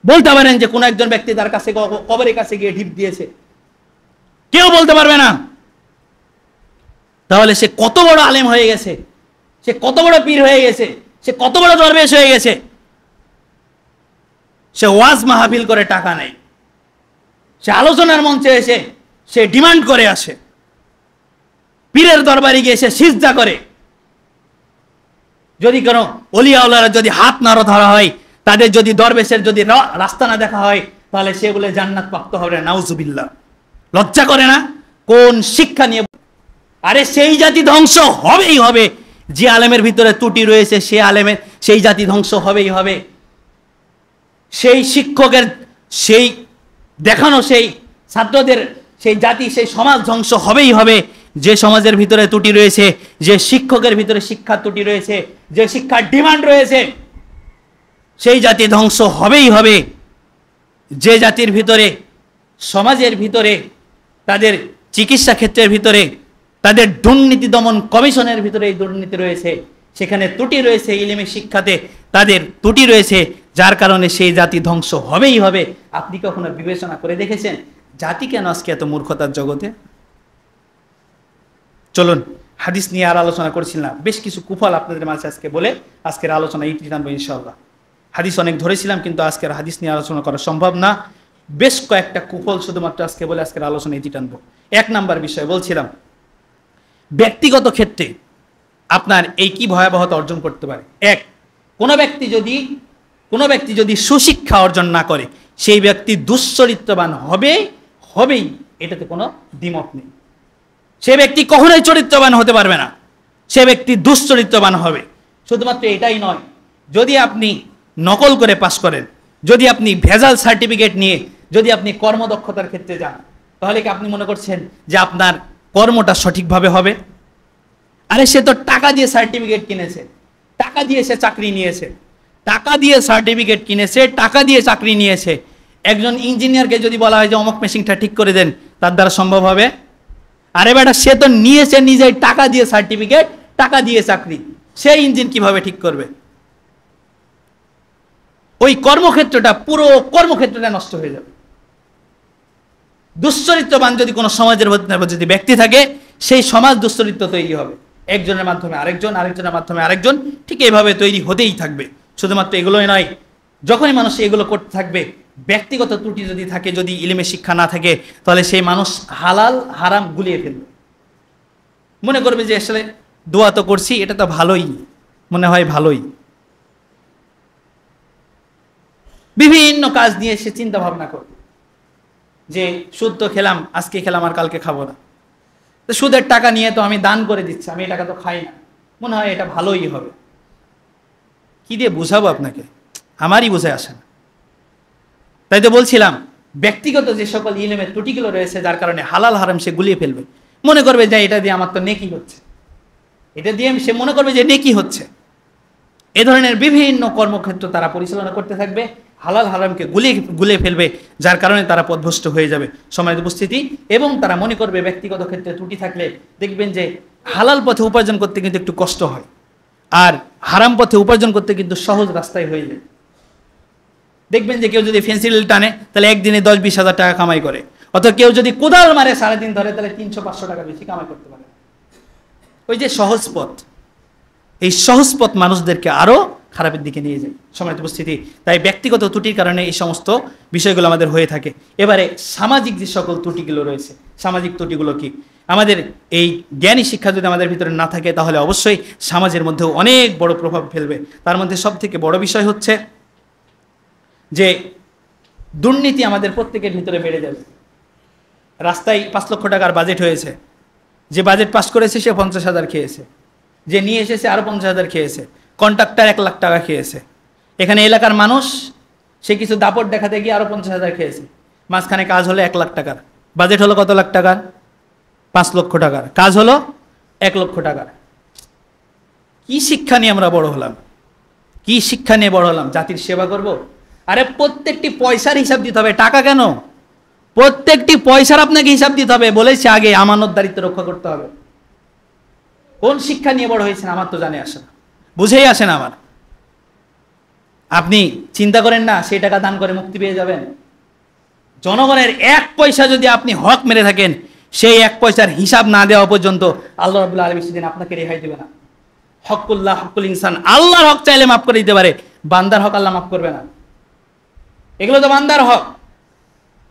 বলতে পারেন যে কোন একজন ব্যক্তি তার কাছে কবরের কাছে গিয়ে ঢিপ দিয়েছে? কেউ বলতে পারবে না। তাহলে সে কত বড় আলেম হয়ে গেছে, সে কত বড় পীর হয়ে গেছে, সে কত বড় দরবেশ হয়ে গেছে। সে ওয়াজ মাহফিল করে টাকা নেয়, সে আলোচনার মঞ্চে এসে সে ডিমান্ড করে আসে, পীরের দরবারে গিয়ে সে সিজদা করে। যদি কোনো ওলিয়াউলারা যদি হাত না ধরা হয়, তাদের যদি দরবেশের যদি রাস্তা না দেখা হয়, তাহলে সে বলে জান্নাত প্রাপ্ত হবে। নাউজুবিল্লাহ। লজ্জা করে না? কোন শিক্ষা নিয়ে? আরে সেই জাতি ধ্বংস হবেই হবে। যে আলেমের ভিতরে ত্রুটি রয়েছে সেই জাতি ধ্বংস হবেই হবে। সেই শিক্ষকের সেই দেখানো সেই ছাত্রদের সেই জাতি সেই সমাজ ধ্বংস হবেই হবে। যে সমাজের ভিতরে ত্রুটি রয়েছে, যে শিক্ষকের ভিতরে শিক্ষার ত্রুটি রয়েছে, যে শিক্ষার ডিমান্ড রয়েছে, সেই জাতি ধ্বংস হবেই হবে। যে জাতির ভিতরে সমাজের ভিতরে তাদের চিকিৎসা ক্ষেত্রের ভিতরে তাদের দুর্নীতি দমন কমিশনের ভিতরে এই দুর্নীতি রয়েছে, সেখানে ত্রুটি রয়েছে, ইলমে শিক্ষাতে তাদের ত্রুটি রয়েছে, যার কারণে সেই জাতি ধ্বংস হবেই হবে। আপনি কখনো বিবেচনা করে দেখেছেন জাতি কেন আজকে এত মূর্খতার জগতে? চলুন হাদিস নিয়ে আর আলোচনা করছিলাম, বেশ কিছু কুফল আপনাদের মাঝে আজকে বলে আজকের আলোচনা ইতি টানবো ইনশাআল্লাহ। হাদিস অনেক ধরেছিলাম কিন্তু আজকের হাদিস নিয়ে আলোচনা করা সম্ভব না। বেশ কয়েকটা কুফল শুধুমাত্র আজকে বলে আজকের আলোচনা ইতি টানবো। 1 নাম্বার বিষয় বলছিলাম, ব্যক্তিগত ক্ষেত্রে আপনার এই কি ভয়াবহতা অর্জন করতে পারে। কোনো ব্যক্তি যদি সুশিক্ষা অর্জন না করে, সেই ব্যক্তি দুশ্চরিত্রবান হবেই, এটাতে কোনো দ্বিমত নেই। সে ব্যক্তি কখনোই চরিত্রবান হতে পারবে না, সে ব্যক্তি দুশ্চরিত্রবান হবে। শুধুমাত্র এটাই নয়, যদি আপনি নকল করে পাস করেন, যদি আপনি ভেজাল সার্টিফিকেট নিয়ে যদি আপনি কর্মদক্ষতার ক্ষেত্রে যান, তাহলে কি আপনি মনে করছেন যে আপনার কর্মটা সঠিকভাবে হবে? আরে সে তো টাকা দিয়ে সার্টিফিকেট কিনেছে, টাকা দিয়ে সে চাকরি নিয়েছে, টাকা দিয়ে সার্টিফিকেট কিনেছে, টাকা দিয়ে চাকরি নিয়েছে। একজন ইঞ্জিনিয়ারকে যদি বলা হয় যে অমুক মেশিনটা ঠিক করে দেন, তার দ্বারা সম্ভব হবে? আরে বেটা, সে তো নিয়েছে নিজেই টাকা দিয়ে সার্টিফিকেট, টাকা দিয়ে চাকরি, সে ইঞ্জিন কিভাবে ঠিক করবে? ওই কর্মক্ষেত্রটা, পুরো কর্মক্ষেত্রটা নষ্ট হয়ে যাবে। দুশ্চরিত্রবান যদি কোনো সমাজের যদি ব্যক্তি থাকে, সেই সমাজ দুশ্চরিত্র তৈরি হবে। একজনের মাধ্যমে আরেকজন, আরেকজনের মাধ্যমে আরেকজন, ঠিক এইভাবে তৈরি হতেই থাকবে। শুধুমাত্র এগুলোই নয়, যখনই মানুষ এগুলো করতে থাকবে, ব্যক্তিগত ত্রুটি যদি থাকে, যদি ইলমে শিক্ষা না থাকে, তাহলে সেই মানুষ হালাল হারাম গুলিয়ে ফেলবে। মনে করবে যে আসলে দোয়া তো করছি, এটা তো ভালোই মনে হয়, ভালোই। বিভিন্ন কাজ নিয়ে সে চিন্তা ভাবনা করবে যে সুদ তো খেলাম, আজকে খেলাম আর কালকে খাবো না, তো সুদের টাকা নিয়ে তো আমি দান করে দিচ্ছি, আমি এই টাকা তো খাই না, মনে হয় এটা ভালোই হবে। কি দিয়ে বুঝাবো আপনাকে? আমারই বুঝে আসে না। তাই তো বলছিলাম ব্যক্তিগত যে সকল ইলমের ত্রুটিগুলো রয়েছে, যার কারণে হালাল হারাম সে গুলিয়ে ফেলবে, মনে করবে যে এটা দিয়ে আমার তো নেকি হচ্ছে, এটা দিয়ে সে মনে করবে যে নেকি হচ্ছে। এ ধরনের বিভিন্ন কর্মক্ষেত্র তারা পরিচালনা করতে থাকবে, হালাল হারামকে গুলিয়ে ফেলবে, যার কারণে তারা পথভ্রষ্ট হয়ে যাবে সম্মানিত উপস্থিতি। এবং তারা মনে করবে ব্যক্তিগত ক্ষেত্রে ত্রুটি থাকলে দেখবেন যে হালাল পথে উপার্জন করতে কিন্তু একটু কষ্ট হয়, আর হারাম পথে উপার্জন করতে কিন্তু সহজ রাস্তায় হয়ে যায়। দেখবেন যে কেউ যদি ফেন্সিল টানে তাহলে একদিনে 10-20 হাজার টাকা কামাই করে, অথবা কেউ যদি কোদাল মারে 3.5 ধরে তাহলে 300-500 টাকা বেশি কামাই করতে পারে। ওই যে সহজ পথ, এই সহজ পথ মানুষদেরকে আরো খারাপের দিকে নিয়ে যায় সম্মানিত উপস্থিতি। তাই ব্যক্তিগত ত্রুটির কারণে এই সমস্ত বিষয়গুলো আমাদের হয়ে থাকে। এবারে সামাজিক যে সকল ত্রুটিগুলো রয়েছে, সামাজিক ত্রুটিগুলো কি? আমাদের এই জ্ঞানী শিক্ষা যদি আমাদের ভিতরে না থাকে তাহলে অবশ্যই সমাজের মধ্যেও অনেক বড় প্রভাব ফেলবে। তার মধ্যে সব থেকে বড় বিষয় হচ্ছে যে দুর্নীতি আমাদের প্রত্যেকের ভিতরে বেড়ে যাবে। রাস্তায় 5 লক্ষ টাকার বাজেট হয়েছে, যে বাজেট পাস করেছে সে 50,000 খেয়েছে, যে নিয়ে এসেছে আরো 50,000 খেয়েছে, কন্ট্রাক্টর 1 লাখ টাকা খেয়েছে, এখানে এলাকার মানুষ সে কিছু দাপট দেখাতে গিয়ে আরো 50,000 খেয়েছে। মাঝখানে কাজ হলো 1 লাখ টাকার, বাজেট হলো কত লাখ টাকার? 5 লক্ষ টাকার, কাজ হলো 1 লক্ষ টাকার। কি শিক্ষা নিয়ে আমরা বড় হলাম? কি শিক্ষা নিয়ে বড় হলাম? জাতির সেবা করব? আরে প্রত্যেকটি পয়সার হিসাব দিতে হবে, টাকা কেন, প্রত্যেকটি পয়সার আপনাকে হিসাব দিতে হবে। বলেছে আগে আমানতদারিত্ব রক্ষা করতে হবে। কোন শিক্ষা নিয়ে বড় হয়েছেন আমার তো জানে আসে না, বুঝেই আসে না আমার। আপনি চিন্তা করেন না সেই টাকা দান করে মুক্তি পেয়ে যাবেন? জনগণের 1 পয়সা যদি আপনি হক মেরে থাকেন, সেই 1 পয়সার হিসাব না দেওয়া পর্যন্ত আল্লাহ রাব্বুল আলামিন সেদিন আপনাকে রেহাই দেবে না। হকুল্লাহ হকুল ইনসান, আল্লাহর হক চাইলে মাফ করে দিতে পারে, বান্দার হক আল্লাহ মাফ করবে না। এগুলো তো বান্দার হক,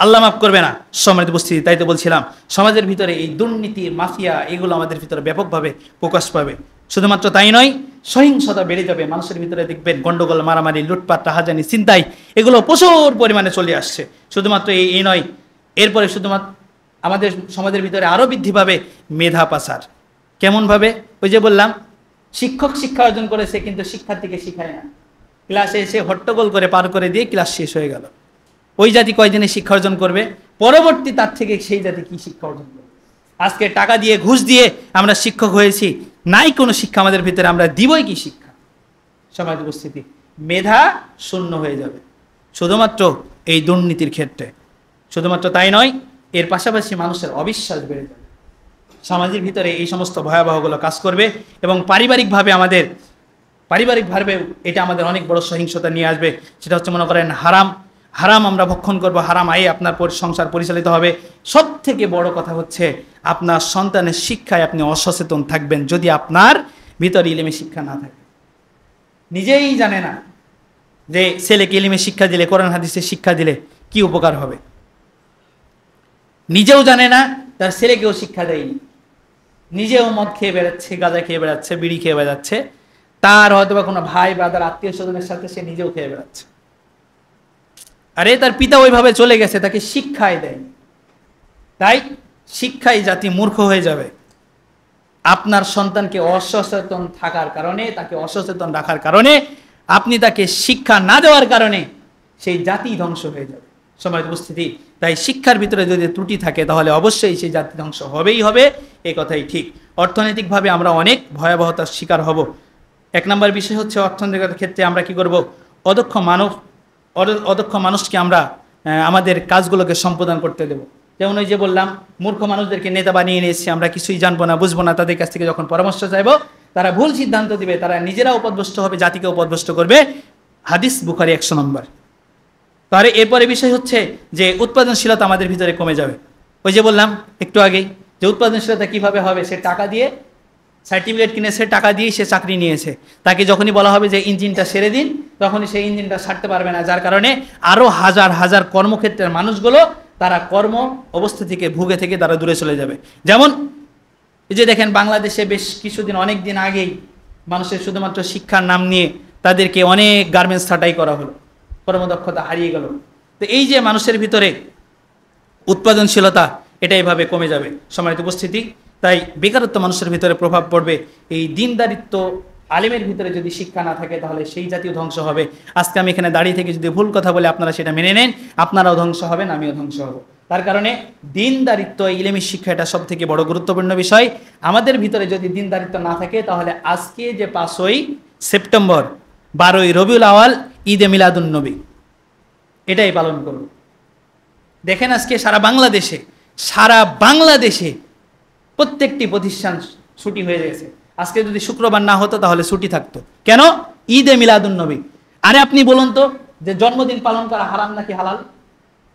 আল্লাহ মাফ করবে না সম্মানিত উপস্থিতি। তাই তো বলছিলাম সমাজের ভিতরে এই দুর্নীতি মাফিয়া এগুলো আমাদের ভিতরে ব্যাপকভাবে প্রকাশ পাবে। শুধুমাত্র তাই নয়, সহিংসতা বেড়ে যাবে। মানুষের ভিতরে দেখবেন গন্ডগোল, মারামারি, লুটপাট, রাহাজানি, ছিনতাই এগুলো প্রচুর পরিমাণে চলে আসছে। শুধুমাত্র এই নয়, এরপরে শুধুমাত্র আমাদের সমাজের ভিতরে আরও বৃদ্ধি পাবে মেধা পাচার। কেমনভাবে? ওই যে বললাম, শিক্ষক শিক্ষা অর্জন করেছে কিন্তু শিক্ষার্থীকে শিখায় না, ক্লাসে এসে হট্টগোল করে পার করে দিয়ে ক্লাস শেষ হয়ে গেল। ওই জাতি কয়দিনে শিক্ষা অর্জন করবে? পরবর্তী তার থেকে সেই জাতি কি শিক্ষা অর্জন করবে? আজকে টাকা দিয়ে ঘুষ দিয়ে আমরা শিক্ষক হয়েছি, নাই কোনো শিক্ষা আমাদের ভিতরে, আমরা দিবই কি শিক্ষা? সমাজ উপস্থিতি, মেধা শূন্য হয়ে যাবে শুধুমাত্র এই দুর্নীতির ক্ষেত্রে। শুধুমাত্র তাই নয়, এর পাশাপাশি মানুষের অবিশ্বাস বেড়ে যাবে। সমাজের ভিতরে এই সমস্ত ভয়াবহগুলো কাজ করবে এবং পারিবারিকভাবে এটা আমাদের অনেক বড় সহিংসতা নিয়ে আসবে। সেটা হচ্ছে মনে করেন হারাম আমরা ভক্ষণ করব, হারাম আয়ে আপনার সংসার পরিচালিত হবে। সব থেকে বড় কথা হচ্ছে আপনার সন্তানের শিক্ষায় আপনি অসচেতন থাকবেন যদি আপনার ভিতরে ইলমে শিক্ষা না থাকে। নিজেই জানে না যে ছেলেকে ইলমে শিক্ষা দিলে, কোরআন হাদিসের শিক্ষা দিলে কি উপকার হবে, নিজেও জানে না, তার ছেলেকেও শিক্ষা দেয়নি। নিজেও মদ খেয়ে বেড়াচ্ছে, গাঁজা খেয়ে বেড়াচ্ছে, বিড়ি খেয়ে বেড়াচ্ছে, তার হয়তো বা কোনো ভাই ব্রাদার আত্মীয় স্বজনের সাথে সে নিজেও খেয়ে বেড়াচ্ছে। আরে তার পিতা ওইভাবে চলে গেছে, তাকে শিক্ষাই দেয়নি। তাই শিক্ষাই জাতি মূর্খ হয়ে যাবে। আপনার সন্তানকে অসচেতন থাকার কারণে, তাকে অসচেতন রাখার কারণে, আপনি তাকে শিক্ষা না দেওয়ার কারণে সেই জাতি ধ্বংস হয়ে যাবে সমাজ উপস্থিতি। তাই শিক্ষার ভিতরে যদি ত্রুটি থাকে তাহলে অবশ্যই সেই জাতি ধ্বংস হবেই হবে, এই কথাই ঠিক। অর্থনৈতিকভাবে আমরা অনেক ভয়াবহতার শিকার হব। 1 নম্বর বিষয় হচ্ছে অর্থনৈতিক ক্ষেত্রে আমরা কি করব? অদক্ষ মানুষকে আমরা আমাদের কাজগুলোকে সম্পাদন করতে দেব। যেমন ওই যে বললাম, মূর্খ মানুষদেরকে নেতা বানিয়ে নিয়েছি, আমরা কিছুই জানবো না, বুঝবো না, তাদের কাছ থেকে যখন পরামর্শ চাইবো তারা ভুল সিদ্ধান্ত দিবে, তারা নিজেরা উপদ্রষ্ট হবে, জাতিকে উপদ্রষ্ট করবে। হাদিস বুখারী 100 নম্বর। তাহলে এরপরে বিষয় হচ্ছে যে উৎপাদনশীলতা আমাদের ভিতরে কমে যাবে। ওই যে বললাম একটু আগেই যে উৎপাদনশীলতা কিভাবে হবে? সে টাকা দিয়ে সার্টিফিকেট কিনেছে, টাকা দিয়ে সে চাকরি নিয়েছে, তাকে যখনই বলা হবে যে ইঞ্জিনটা সেরে দিন, তখনই সেই ইঞ্জিনটা ছাড়তে পারবে না। যার কারণে আরও হাজার হাজার কর্মক্ষেত্রের মানুষগুলো তারা কর্ম অবস্থা থেকে ভুগে থেকে তারা দূরে চলে যাবে। যেমন এই যে দেখেন বাংলাদেশে বেশ কিছুদিন, অনেক দিন আগেই মানুষের শুধুমাত্র শিক্ষার নাম নিয়ে তাদেরকে অনেক গার্মেন্টস ছাঁটাই করা হলো, কর্মদক্ষতা হারিয়ে গেল। তো এই যে মানুষের ভিতরে উৎপাদনশীলতা, এটা এইভাবে কমে যাবে সম্মানিত উপস্থিতি। তাই বেকারত্ব মানুষের ভিতরে প্রভাব পড়বে। এই দিনদারিত্ব আলিমের ভিতরে যদি শিক্ষা না থাকে তাহলে সেই জাতীয় ধ্বংস হবে। আজকে আমি এখানে দাঁড়িয়ে থেকে যদি ভুল কথা বলে আপনারা সেটা মেনে নেন, আপনারাও ধ্বংস হবেন, আমিও ধ্বংস হব। তার কারণে দিনদারিত্ব, ইলমি শিক্ষা এটা সব থেকে বড় গুরুত্বপূর্ণ বিষয়। আমাদের ভিতরে যদি দিনদারিত্ব না থাকে তাহলে আজকে যে 5ই সেপ্টেম্বর, 12ই রবিউল আওয়াল, ঈদে মিলাদুন নবী, এটাই পালন করব। দেখেন আজকে সারা বাংলাদেশে প্রত্যেকটি প্রতিষ্ঠান ছুটি হয়ে গেছে। আজকে যদি শুক্রবার না হতো তাহলে ছুটি থাকতো। কেন? ঈদে মিলাদুন নবী। আরে আপনি বলুন তো যে জন্মদিন পালন করা হারাম নাকি হালাল?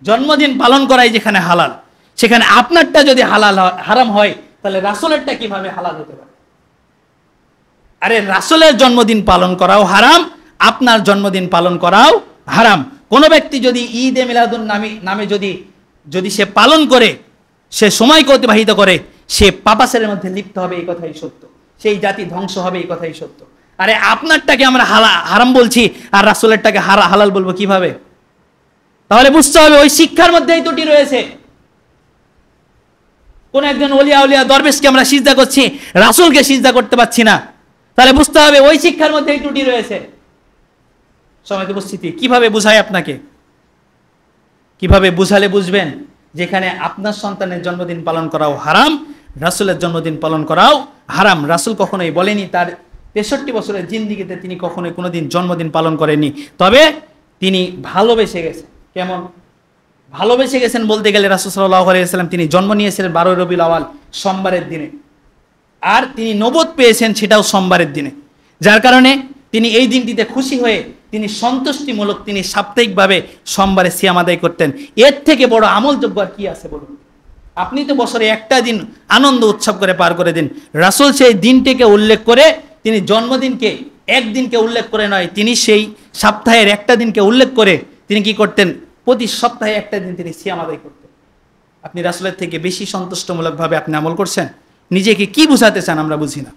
জন্মদিন পালন করাই যেখানে হালাল, সেখানে আপনারটা যদি হারাম হয় তাহলে রাসূলেরটা কিভাবে হালাল হতে পারে? আরে রাসূলের জন্মদিন পালন করাও হারাম, আপনার জন্মদিন পালন করাও হারাম। কোন ব্যক্তি যদি ঈদে মিলাদুন নামে যদি সে পালন করে, সে সময়কে অতিবাহিত করে, সে পাপাসের মধ্যে লিপ্ত হবে, এই কথাই সত্য। সেই জাতি ধ্বংস হবে, এই কথাই সত্য। আরে আপনারটাকে আমরা হারাম বলছি আর রাসূলেরটাকে হালাল বলবো কিভাবে? তাহলে বুঝতে হবে ওই শিক্ষার মধ্যেই ত্রুটি রয়েছে। কোন একজন ওলিয়া দরবেশকে আমরা সিজদা করছি, রাসূলকে সিজদা করতে পারছি না, তাহলে বুঝতে হবে ওই শিক্ষার মধ্যেই ত্রুটি রয়েছে। সময় উপস্থিতি কিভাবে বুঝায় আপনাকে? কিভাবে বুঝালে বুঝবেন যেখানে আপনার সন্তানের জন্মদিন পালন করাও হারাম, রাসূলের জন্মদিন পালন করাও হারাম। রাসূল কখনোই বলেনি, তার 63 বছরের জিন্দেগিতে তিনি কখনোই কোনোদিন জন্মদিন পালন করেননি। তবে তিনি ভালোবেসে গেছেন। কেমন ভালোবেসে গেছেন বলতে গেলে রাসূল সাল্লাল্লাহু আলাইহি ওয়াসাল্লাম তিনি জন্ম নিয়েছিলেন 12 রবিউল আওয়াল সোমবারের দিনে, আর তিনি নবুয়ত পেয়েছেন সেটাও সোমবারের দিনে। যার কারণে তিনি এই দিনটিতে খুশি হয়ে তিনি সন্তুষ্টিমূলক তিনি সাপ্তাহিকভাবে সোমবারে সিয়াম আদায় করতেন। এর থেকে বড় আমলযোগ্য আর কি আছে বলুন? আপনি তো বছরে একটা দিন আনন্দ উৎসব করে পার করে দিন। রাসূল সেই দিনটিকে উল্লেখ করে, তিনি জন্মদিনকে একদিনকে উল্লেখ করে নয়, তিনি সেই সপ্তাহের একটা দিনকে উল্লেখ করে তিনি কি করতেন? প্রতি সপ্তাহে একটা দিন তিনি সিয়াম আদায় করতেন। আপনি রাসূলের থেকে বেশি সন্তুষ্টমূলকভাবে আপনি আমল করছেন? নিজেকে কি বুঝাতে চান আমরা বুঝি না।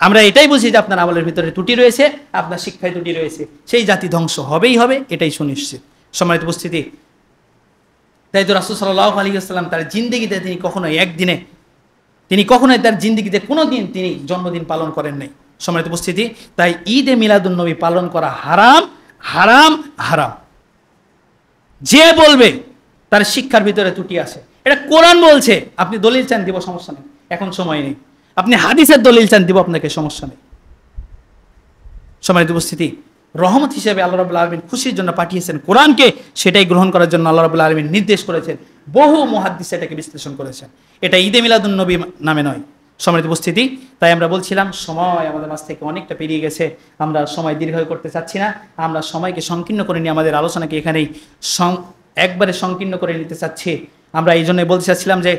আমরা এটাই বুঝি যে আপনার আমলের ভিতরে ত্রুটি রয়েছে, আপনার শিক্ষায় ত্রুটি রয়েছে, সেই জাতি ধ্বংস হবেই হবে, এটাই সুনিশ্চিত। সম্মানিত উপস্থিতি, তাই তো রাসূল সাল্লাল্লাহু আলাইহি ওয়াসাল্লাম তার জিন্দেগিতে তিনি কখনোই তার জিন্দেগিতে কোনো দিন তিনি জন্মদিন পালন করেন নাই। সম্মানিত উপস্থিতি, তাই ঈদে মিলাদুন নবী পালন করা হারাম, হারাম, হারাম। যে বলবে তার শিক্ষার ভিতরে ত্রুটি আছে, এটা কোরআন বলছে। আপনি দলিল চান, দিব, সমস্যা নেই, এখন সময় নেই। আপনি হাদিসের দলিল চান, দিব আপনাকে, সমস্যা নেই। সম্মানিত উপস্থিতি, রহমত হিসেবে আল্লাহ রাব্বুল আলামিন খুশির জন্য পাঠিয়েছেন কোরআনকে, সেটাই গ্রহণ করার জন্য আল্লাহ রাব্বুল আলামিন নির্দেশ করেছেন। বহু মুহাদ্দিস এটাকে বিশ্লেষণ করেছেন। এটা ঈদে মিলাদুন নবী নামে নয়। সম্মানিত উপস্থিতি, তাই আমরা বলছিলাম সময় আমাদের মাঝ থেকে অনেকটা পেরিয়ে গেছে। আমরা সময় দীর্ঘ করতে চাচ্ছি না, আমরা সময়কে সংকীর্ণ করে নিয়ে আমাদের আলোচনাকে এখানেই একবারে সংকীর্ণ করে নিতে চাচ্ছি। আমরা এই জন্যই বলতে চাচ্ছিলাম যে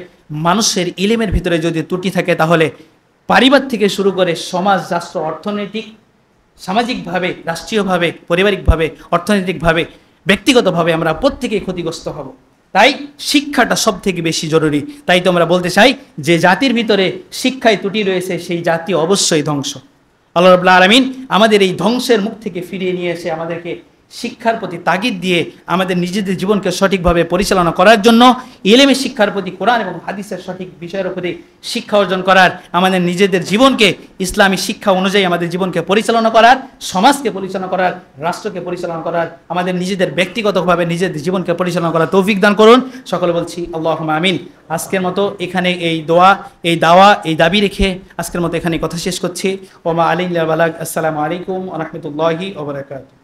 মানুষের ইলমের ভিতরে যদি ত্রুটি থাকে তাহলে পরিবার থেকে শুরু করে সমাজ, রাষ্ট্র, অর্থনৈতিক, সামাজিকভাবে, রাষ্ট্রীয়ভাবে, পারিবারিকভাবে, অর্থনৈতিকভাবে, ব্যক্তিগতভাবে আমরা প্রত্যেকেই ক্ষতিগ্রস্ত হব। তাই শিক্ষাটা সব থেকে বেশি জরুরি। তাই তো আমরা বলতে চাই যে জাতির ভিতরে শিক্ষায় ত্রুটি রয়েছে, সেই জাতি অবশ্যই ধ্বংস। আল্লাহ রাব্বুল আলামিন আমাদের এই ধ্বংসের মুখ থেকে ফিরিয়ে নিয়ে এসে আমাদেরকে শিক্ষার প্রতি তাগিদ দিয়ে আমাদের নিজেদের জীবনকে সঠিকভাবে পরিচালনা করার জন্য, ইলমের শিক্ষার প্রতি, কোরআন এবং হাদিসের সঠিক বিষয়ের প্রতি শিক্ষা অর্জন করার, আমাদের নিজেদের জীবনকে ইসলামী শিক্ষা অনুযায়ী আমাদের জীবনকে পরিচালনা করার, সমাজকে পরিচালনা করার, রাষ্ট্রকে পরিচালনা করার, আমাদের নিজেদের ব্যক্তিগতভাবে নিজেদের জীবনকে পরিচালনা করার তৌফিক দান করুন। সকলে বলছি আল্লাহুম্মা আমিন। আজকের মতো এখানে এই দোয়া, এই দাওয়া, এই দাবি রেখে আজকের মতো এখানে কথা শেষ করছি। ওমা আলাইনা বালাগ। আসসালামু আলাইকুম ওয়া রাহমাতুল্লাহি ওয়া বারাকাতুহু।